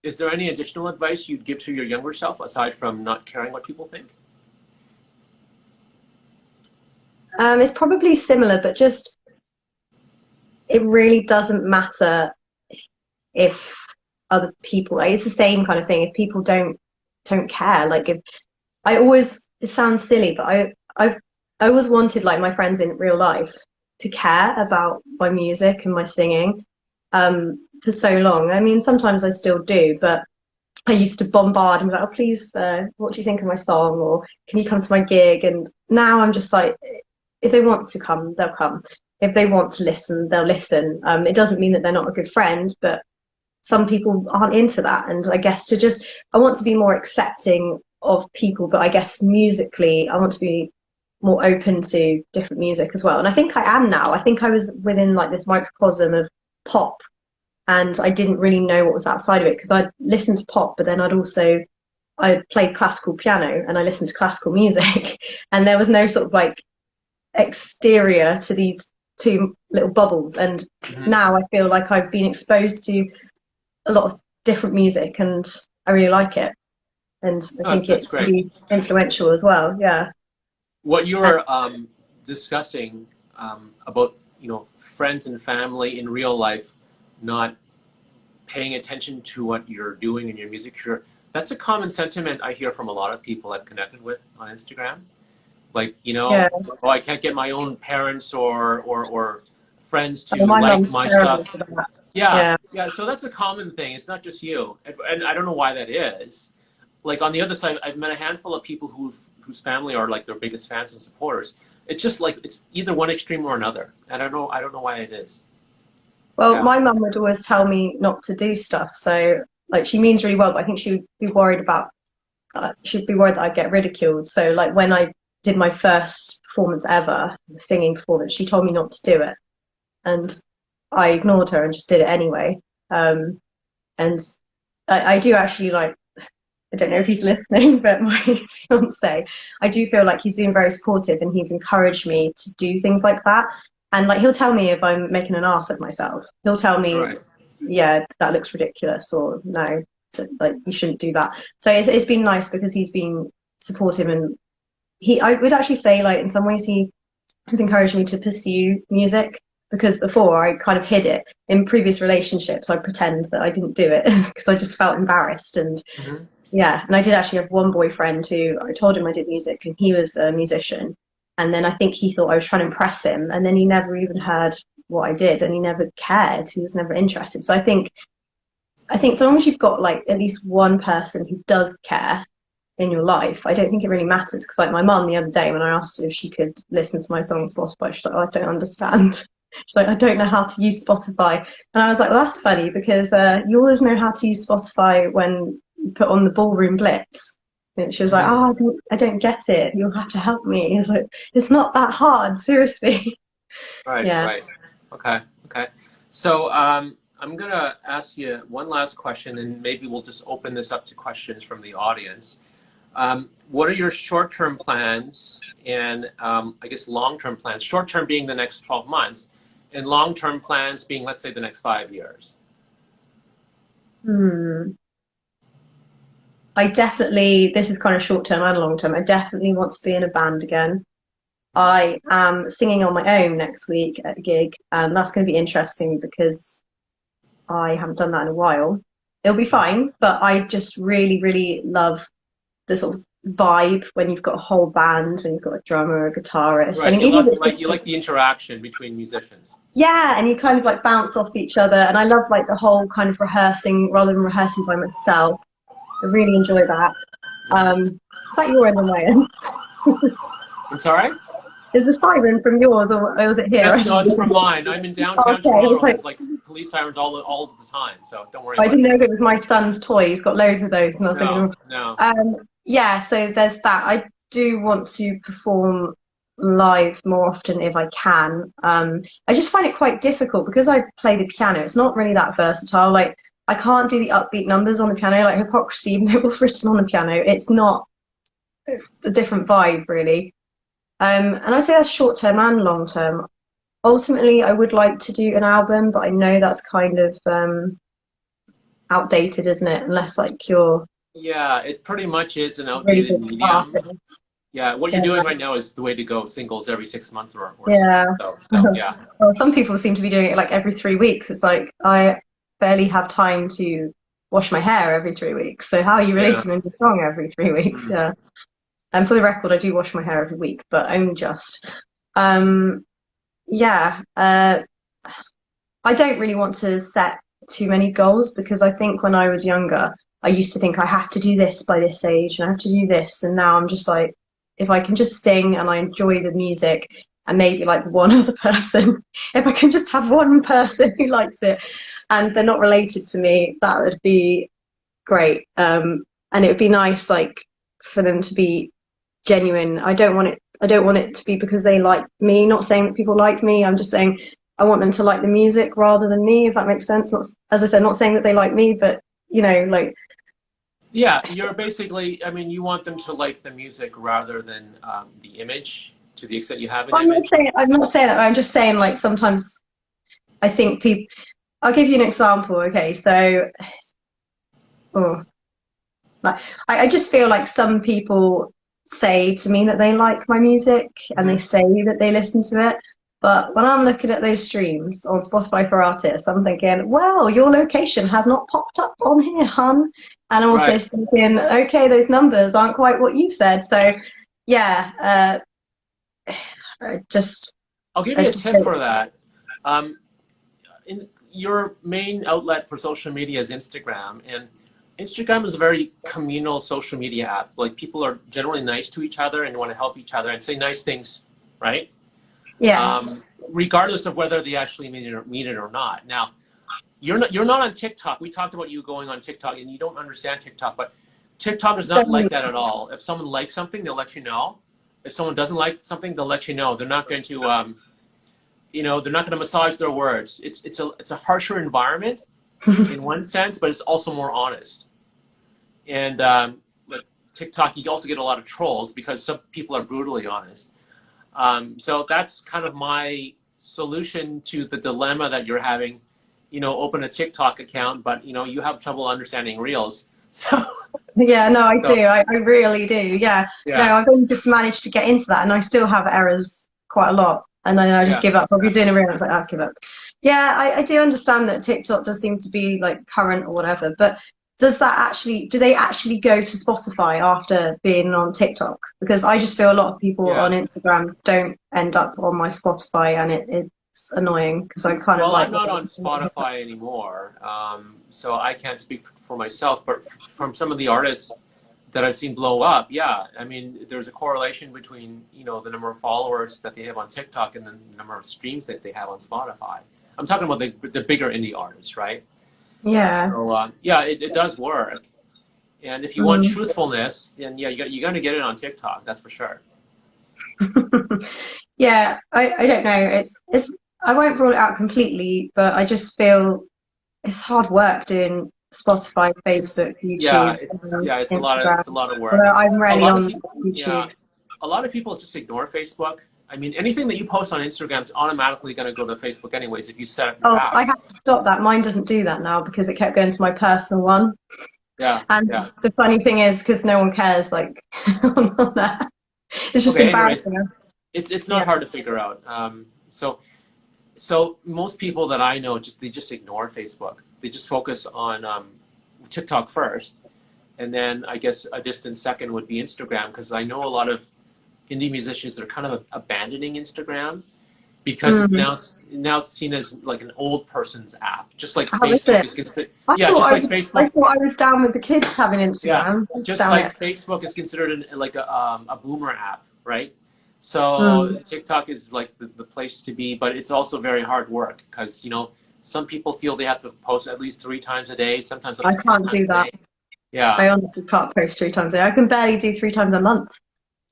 Is there any additional advice you'd give to your younger self aside from not caring what people think? It's probably similar, but just it really doesn't matter if other people. Like, it's the same kind of thing. If people don't care, like if I always, it sounds silly, but I always wanted like my friends in real life to care about my music and my singing for so long. I mean, sometimes I still do, but I used to bombard and be like, oh, please, what do you think of my song? Or can you come to my gig? And now I'm just like, if they want to come, they'll come. If they want to listen, they'll listen. It doesn't mean that they're not a good friend, but some people aren't into that. And I guess I want to be more accepting of people, but I guess musically, I want to be more open to different music as well. And I think I am now. I think I was within like this microcosm of pop, and I didn't really know what was outside of it because I'd listened to pop, but then I played classical piano and I listened to classical music, and there was no sort of like exterior to these two little bubbles. And now I feel like I've been exposed to a lot of different music, and I really like it. And I think it's pretty influential as well. Yeah. What you're discussing about, friends and family in real life not paying attention to what you're doing in your music career, that's a common sentiment I hear from a lot of people I've connected with on Instagram. Like, Yeah. oh, I can't get my own parents or friends to My like mum's my terrible stuff. for that. Yeah, Yeah. yeah. So that's a common thing. It's not just you, and I don't know why that is. Like on the other side, I've met a handful of people whose family are like their biggest fans and supporters. It's just like it's either one extreme or another. And I don't know why it is. Well, Yeah. my mum would always tell me not to do stuff. So, like, she means really well, but I think she'd be worried that I'd get ridiculed. So, like, when I did my first performance ever, singing performance, she told me not to do it, and I ignored her and just did it anyway. And I do actually like. I don't know if he's listening, but my fiance, I do feel like he's been very supportive and he's encouraged me to do things like that. And like he'll tell me if I'm making an ass of myself. He'll tell me, Right. yeah, that looks ridiculous, or no, like you shouldn't do that. So it's been nice because he's been supportive, and I would actually say like in some ways he has encouraged me to pursue music, because before I kind of hid it. In previous relationships, I pretend that I didn't do it because I just felt embarrassed. And Mm-hmm. yeah, and I did actually have one boyfriend who I told him I did music, and he was a musician. And then I think he thought I was trying to impress him, and then he never even heard what I did, and he never cared. He was never interested. So I think so long as you've got like at least one person who does care in your life, I don't think it really matters. Because like my mum the other day, when I asked her if she could listen to my song on Spotify, she's like, "Oh, I don't understand." She's like, "I don't know how to use Spotify." And I was like, "Well, that's funny because you always know how to use Spotify when you put on the Ballroom Blitz." And she was like, Mm-hmm. "Oh, I don't get it. You'll have to help me." It's like, it's not that hard, seriously. Right, Yeah. right. Okay, okay. So I'm gonna ask you one last question, and maybe we'll just open this up to questions from the audience. What are your short-term plans and I guess long-term plans? Short-term being the next 12 months, and long-term plans being, let's say, the next 5 years. Hmm. This is kind of short term and long term. I definitely want to be in a band again. I am singing on my own next week at a gig, and that's going to be interesting because I haven't done that in a while. It'll be fine, but I just really, really love the sort of vibe when you've got a whole band, when you've got a drummer, a guitarist. I Right. mean, even if it's You like the interaction between musicians. yeah, and you kind of like bounce off each other, and I love like the whole kind of rehearsing rather than rehearsing by myself. I really enjoy that. Is that your end or my end? I'm sorry? Is the siren from yours, or is it here? No, it's from mine. I'm in downtown Okay, it's Toronto. like, There's like police sirens all the time, so don't worry I about didn't it. know if it was my son's toy. He's got loads of those, and I was No, thinking, no. yeah. So there's that. I do want to perform live more often if I can. I just find it quite difficult because I play the piano. It's not really that versatile. Like I can't do the upbeat numbers on the piano, like Hypocrisy, even though it was written on the piano. It's not. It's a different vibe, really. And I say that's short term and long term. Ultimately, I would like to do an album, but I know that's kind of outdated, isn't it? Unless like you're Yeah, it pretty much is an really outdated good medium. artist. Yeah, what you're Yeah. doing right now is the way to go. Singles every 6 months or Yeah. so. So yeah, Well, some people seem to be doing it like every 3 weeks. It's like I barely have time to wash my hair every 3 weeks. So how are you yeah. releasing a new song every 3 weeks? Mm. Yeah. And for the record, I do wash my hair every week, but only just. Um, yeah. I don't really want to set too many goals because I think when I was younger, I used to think I have to do this by this age and I have to do this. And now I'm just like, if I can just sing and I enjoy the music and maybe like one other person, if I can just have one person who likes it and they're not related to me, that would be great. And it would be nice, like, for them to be genuine. I don't want it to be because they like me. Not saying that people like me. I'm just saying I want them to like the music rather than me, if that makes sense. Not, as I said, not saying that they like me, but like. Yeah, you're basically, I mean, you want them to like the music rather than the image to the extent you have an image. I'm not saying that. I'm just saying like sometimes I think people. I'll give you an example. Okay, so, oh, like I just feel like some people say to me that they like my music and they Hmm. say that they listen to it. But when I'm looking at those streams on Spotify for artists, I'm thinking, well, your location has not popped up on here, hun. And I'm also Right. thinking, okay, those numbers aren't quite what you said. So, yeah, I just, I'll give I you a just tip for that. Um, your main outlet for social media is Instagram, and Instagram is a very communal social media app. Like people are generally nice to each other and want to help each other and say nice things, right? yeah, Regardless of whether they actually mean it or not. Now, you're not on TikTok. We talked about you going on TikTok, and you don't understand TikTok, but TikTok is not like that at all. If someone likes something, they'll let you know. If someone doesn't like something, they'll let you know. They're not going to they're not going to massage their words. It's a harsher environment in one sense, but it's also more honest. And but TikTok, you also get a lot of trolls because some people are brutally honest. So that's kind of my solution to the dilemma that you're having. Open a TikTok account, but you have trouble understanding Reels. So, yeah, no, I do. so I really do. Yeah, no, yeah, I've only just managed to get into that, and I still have errors quite a lot. And then I just yeah. give up. I'll be doing a reel, and it's like, I'll give up. Yeah, I do understand that TikTok does seem to be like current or whatever, but do they actually go to Spotify after being on TikTok? Because I just feel a lot of people on Yeah. Instagram don't end up on my Spotify, and it's annoying because I kind of Well, like I'm not on Spotify anymore, so I can't speak for myself. But from some of the artists that I've seen blow up, yeah, I mean, there's a correlation between the number of followers that they have on TikTok and the number of streams that they have on Spotify. I'm talking about the bigger indie artists, right? yeah. So yeah, it does work. And if you want Mm. truthfulness, then yeah, you're going to get it on TikTok. That's for sure. Yeah, I don't know. It's I won't rule it out completely, but I just feel it's hard work doing Spotify, It's Facebook, yeah, YouTube, it's yeah, it's a lot of Instagram. it's a lot of work. Although I'm A rarely lot of on people, yeah, YouTube. a lot of people just ignore Facebook. I mean, anything that you post on Instagram is automatically going to go to Facebook anyways if you set up your Oh, I app. have to stop that. Mine doesn't do that now because it kept going to my personal one. Yeah, And yeah. the funny thing is, because no one cares, like on that, it's just Okay. Anyways, embarrassing. it's Yeah. not hard to figure out. So most people that I know they just ignore Facebook. They just focus on TikTok first, and then I guess a distant second would be Instagram because I know a lot of indie musicians that are kind of abandoning Instagram because it's Mm. now it's seen as like an old person's app, just like How is Facebook it? is considered. Yeah, just like I Facebook. thought I was down with the kids having Yeah, Instagram. just Damn like it. Facebook is considered like a boomer app, right? So Mm. TikTok is like the place to be, but it's also very hard work because some people feel they have to post at least 3 times a day, sometimes up I to 10 can't times do a that. day. Yeah, I honestly can't post 3 times a day. I can barely do 3 times a month.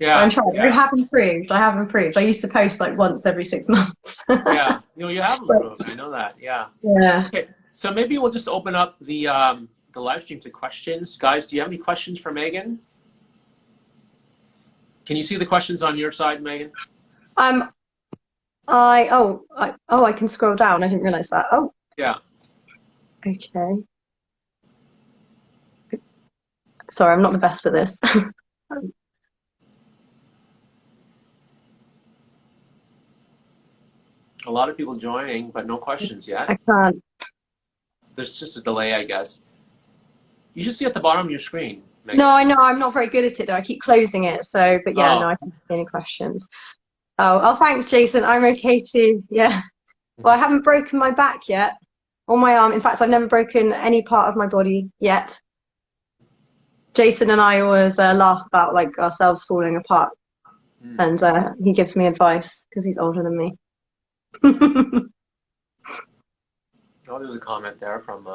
I'm yeah, trying. I yeah, have improved. I have improved. I used to post like once every 6 months. yeah. You have But improved. I know that. Yeah. yeah. Okay, so maybe we'll just open up the live stream to questions. Guys, do you have any questions for Megan? Can you see the questions on your side, Megan? Um. I can scroll down. I didn't realize that. Oh. Yeah. Okay. Sorry, I'm not the best at this. A lot of people joining, but no questions yet. I can't. There's just a delay, I guess. You should see at the bottom of your screen, No, Megan. I know I'm not very good at it though. I keep closing it. So, but yeah, no, Oh. I can't see any questions. Oh, thanks, Jason. I'm okay too. Yeah. Well, I haven't broken my back yet, or my arm. In fact, I've never broken any part of my body yet. Jason and I always laugh about like ourselves falling apart, Mm. and he gives me advice because he's older than me. Oh, there's a comment there from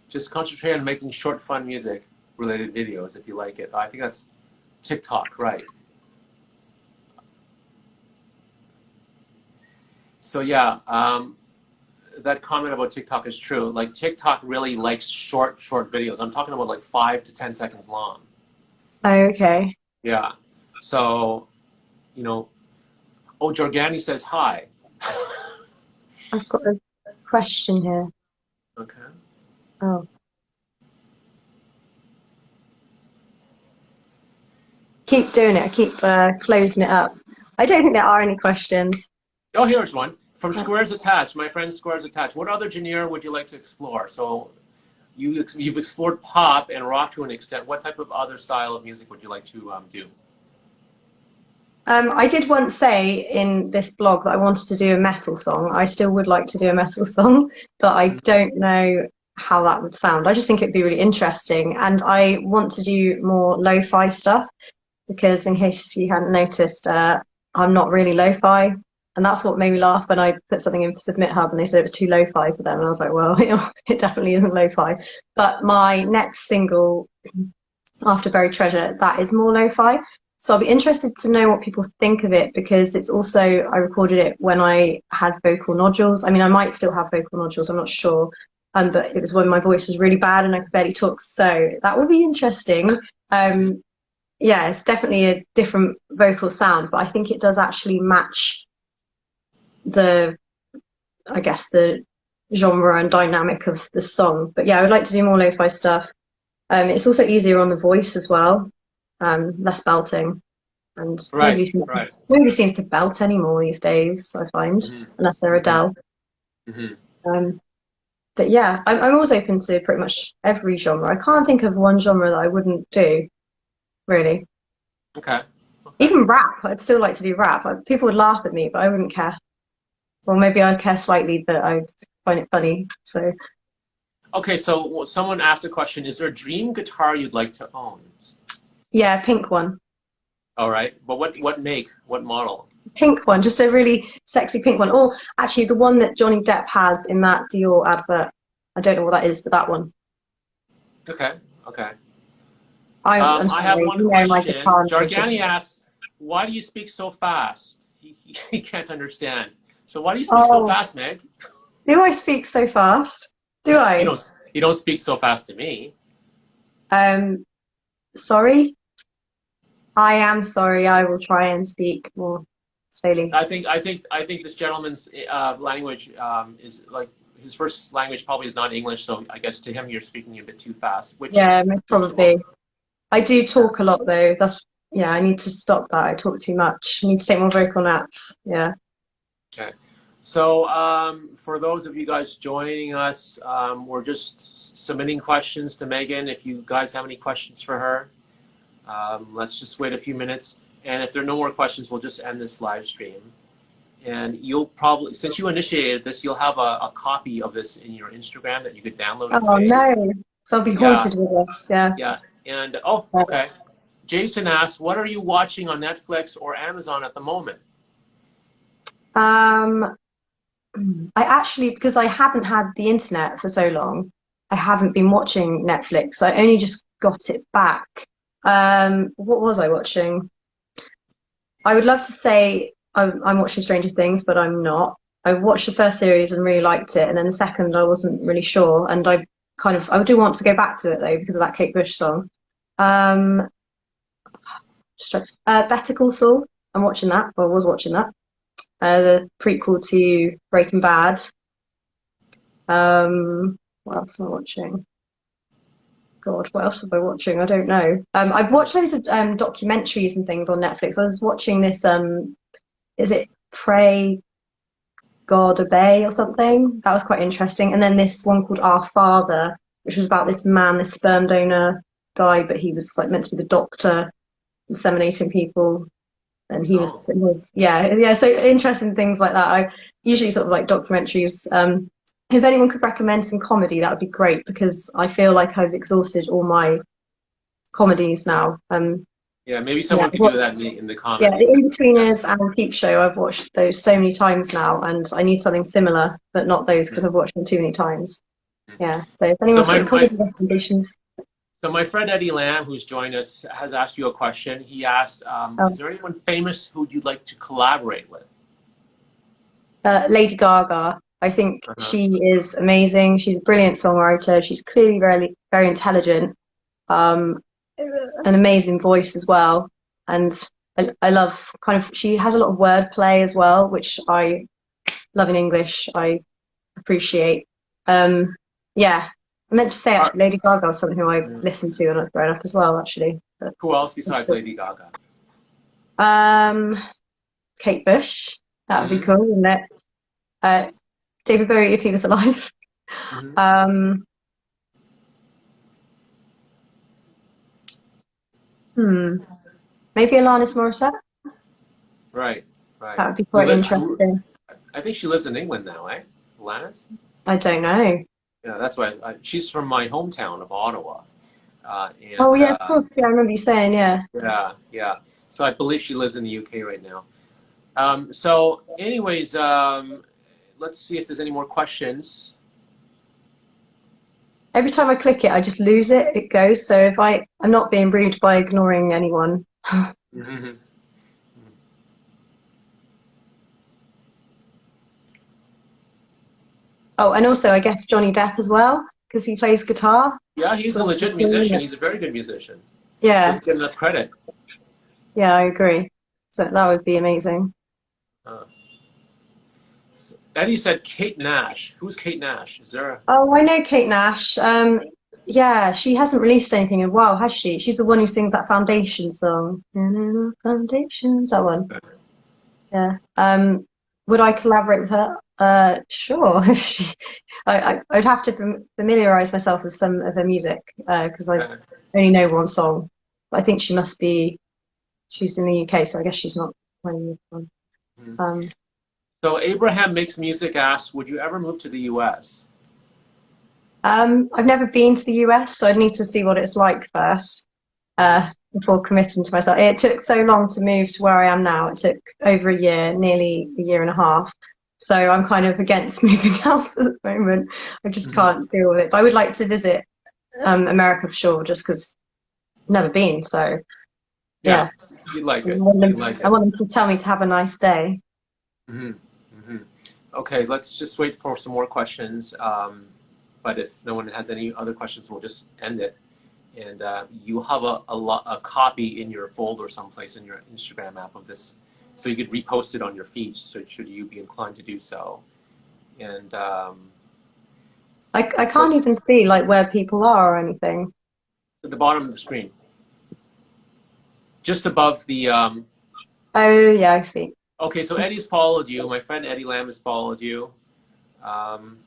just concentrate on making short, fun music related videos if you like it. I think that's TikTok, right? So yeah, that comment about TikTok is true. Like TikTok really likes short videos. I'm talking about like 5 to 10 seconds long. Okay. Yeah. So, you know, oh, Jorgani says hi. I've got a question here. Okay. Oh, keep doing it. I keep closing it up. I don't think there are any questions. Oh, here's one. From Squares Attached, my friend Squares Attached. What other genre would you like to explore? So you've explored pop and rock to an extent. What type of other style of music would you like to do? I did once say in this blog that I wanted to do a metal song. I still would like to do a metal song, but I don't know how that would sound. I just think it'd be really interesting. And I want to do more lo-fi stuff because, in case you hadn't noticed, I'm not really lo-fi. And that's what made me laugh when I put something in for Submit Hub and they said it was too lo-fi for them. And I was like, well, it definitely isn't lo-fi. But my next single, After Buried Treasure, that is more lo-fi. So I'll be interested to know what people think of it because it's also, I recorded it when I had vocal nodules. I mean, I might still have vocal nodules, I'm not sure. But it was when my voice was really bad and I could barely talk. So that will be interesting. Yeah, it's definitely a different vocal sound, but I think it does actually match the, I guess, the genre and dynamic of the song. But yeah, I would like to do more lo-fi stuff. It's also easier on the voice as well, less belting, and Right, right. nobody seems to belt anymore these days, I find, Mm-hmm. unless they're Adele. Mm-hmm. Um, but yeah, I'm always open to pretty much every genre. I can't think of one genre that I wouldn't do, really. Okay. Okay. Even rap, I'd still like to do rap. People would laugh at me, but I wouldn't care. Well, maybe I'd care slightly, but I'd find it funny. So Okay, so someone asked a question, is there a dream guitar you'd like to own? yeah, pink one. All right, but what make, what model? Pink one, just a really sexy pink one. Or actually, the one that Johnny Depp has in that Dior advert. I don't know what that is, but that one. Okay, okay. I'm I have sorry, one you know my question. guitar knowledge is. Jargani asks, why do you speak so fast? He can't understand. So why do you speak so Oh, fast, Meg? do I speak so fast? Do You I? don't you don't speak so fast to me. Um, sorry. I am sorry. I will try and speak more slowly. I think this gentleman's language is like his first language probably is not English, so I guess to him you're speaking a bit too fast, which Yeah, most well, probably. I do talk a lot though. That's yeah. I need to stop that. I talk too much. I need to take more vocal naps. Yeah. okay. So for those of you guys joining us, we're just submitting questions to Megan. If you guys have any questions for her, let's just wait a few minutes. And if there are no more questions, we'll just end this live stream. And you'll probably, since you initiated this, you'll have a copy of this in your Instagram that you could download and Oh save. no. So I'll be Yeah, haunted with this. Yeah. yeah. And oh, okay. Yes. Jason asked, what are you watching on Netflix or Amazon at the moment? Um, I actually, because I haven't had the internet for so long, I haven't been watching Netflix. I only just got it back. What was I watching? I would love to say I'm watching Stranger Things, but I'm not. I watched the first series and really liked it, and then the second I wasn't really sure, and I do want to go back to it though because of that Kate Bush song. Um, Better Call Saul. I'm watching that, or was watching that. The prequel to Breaking Bad. What else am I watching? God, what else am I watching? I don't know. I've watched loads of documentaries and things on Netflix. I was watching this, is it Pray God Obey or something? That was quite interesting. And then this one called Our Father, which was about this man, this sperm donor guy, but he was like meant to be the doctor inseminating people, and Oh, yeah. So interesting things like that. I usually sort of like documentaries. If anyone could recommend some comedy, that would be great because I feel like I've exhausted all my comedies now. yeah, maybe Yeah, someone could do that in the yeah, The comments. Yeah. In-Betweeners and Peep Show. I've watched those so many times now, and I need something similar, but not those because Mhm. I've watched them too many times. Yeah. So if So anyone's got any comedy recommendations, my friend Eddie Lamb, who's joined us, has asked you a question. He asked, is um, there anyone famous who you'd like to collaborate with? Lady Gaga. I think Uh-huh. she is amazing. She's a brilliant songwriter. She's clearly very, very intelligent. Um, an amazing voice as well. And I love kind of, she has a lot of wordplay as well, which I love in English. I appreciate. Um, yeah, I meant to say Are- actually, Lady Gaga was someone who I listened to when I was growing up as well, actually. Who else besides Lady Gaga? Um, Kate Bush, that would be Hmm. cool, wouldn't it? Uh, David Bowie if he was alive. Hmm. Um, hmm, maybe Alanis Morissette. Right, right. That would be Who quite who, interesting. I think she lives in England now, eh? Alanis? I don't know. Yeah, that's why she's from my hometown of Ottawa. Oh And yeah, of course. Yeah, I remember you saying, yeah. yeah, yeah. So I believe she lives in the UK right now. So, anyways, let's see if there's any more questions. Every time I click it, I just lose it. It goes. So if I'm not being rude by ignoring anyone. Hmm. Oh, and also I guess Johnny Depp as well, because he plays guitar. Yeah, he's So a that'd be legit cool, musician. wouldn't it? He's a very good musician. Yeah, Doesn't get enough credit. yeah, I agree. So that would be amazing. Uh, Eddie said Kate Nash. Who's Kate Nash? Is there a? Oh, I know Kate Nash. Yeah, she hasn't released anything in a while, has she? She's the one who sings that Foundation song. Foundations, that one. Yeah. Would I collaborate with her? Sure. I'd have to familiarize myself with some of her music because I Uh, only know one song. But I think she must be. She's in the UK, so I guess she's not playing this one. Um, so Abraham Makes Music asks, would you ever move to the U.S.? I've never been to the US, so I'd need to see what it's like first Hmm. before committing to myself. It took so long to move to where I am now. It took over a year, nearly a year and a half. So I'm kind of against moving house at the moment. I just Hmm. can't deal with it. But I would like to visit America for sure, just because I've never been. So Yeah, yeah, you like it. You like I it. want them to tell me to have a nice day. Hmm. Hmm. Okay, let's just wait for some more questions. But if no one has any other questions, we'll just end it. And you have a copy in your folder someplace in your Instagram app of this, so you could repost it on your feed. So should you be inclined to do so, and I can't even see like where people are or anything. at the bottom of the screen, just above the. Oh yeah, I see. Okay, so Eddie's followed you. My friend Eddie Lamb has followed you. Um,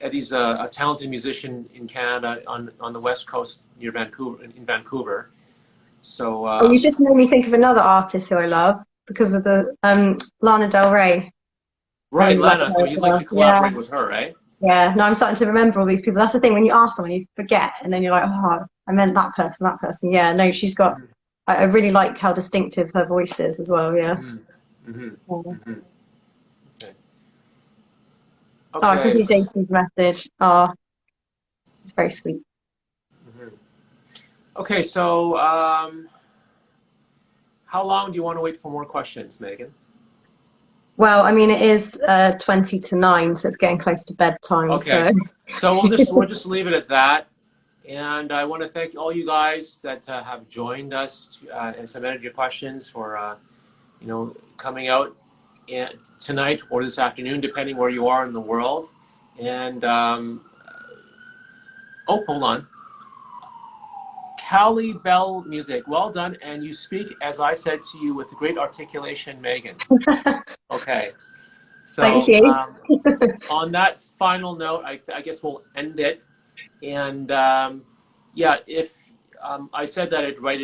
Eddie's a talented musician in Canada on the west coast near Vancouver in Vancouver. So Oh, you just made me think of another artist who I love because of the Lana Del Rey. I right, really like Lana. So her as you'd like to well. Yeah, collaborate with her, right? yeah. No, I'm starting to remember all these people. That's the thing when you ask someone, you forget, and then you're like, oh, I meant that person, that person. Yeah, no, she's got. Mm-hmm. I really like how distinctive her voice is as well. Yeah. Mm-hmm. Mm-hmm. Oh, Mm-hmm. Okay. I can Okay. see Jason's message. Oh, it's very sweet. Mhm. Okay, so how long do you want to wait for more questions, Megan? Well, I mean, it is 20 to 9, so it's getting close to bedtime. Okay, So, so we'll just leave it at that. And I want to thank all you guys that have joined us and submitted your questions for coming out tonight or this afternoon, depending where you are in the world. And oh, hold on. Cali Bell Music, well done, and you speak, as I said to you, with great articulation, Megan. Okay, Thank so you. on that final note, I guess we'll end it. And yeah, if I said that I'd write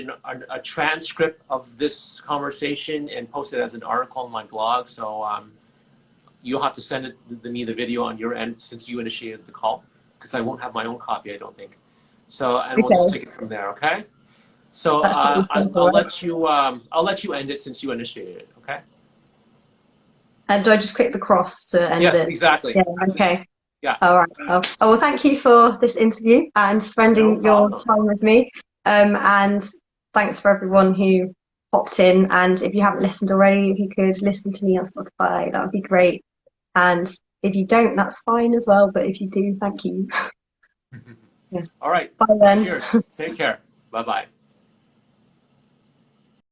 a transcript of this conversation and post it as an article on my blog, so you'll have to send me the video on your end since you initiated the call, because I won't have my own copy, I don't think. So, and we'll just Okay, take it from there, okay? So that's pretty I'll simple. let you end it since you initiated it, okay? And do I just click the cross to end Yes, it? exactly. Yeah, Just, okay. yeah, All right. Oh, well, thank you for this interview and no spending your problem. time with me. And thanks for everyone who popped in. And if you haven't listened already, if you could listen to me on Spotify, that would be great. And if you don't, that's fine as well. But if you do, thank you. Yeah. All right. Bye then. Cheers. Take care. Bye-bye.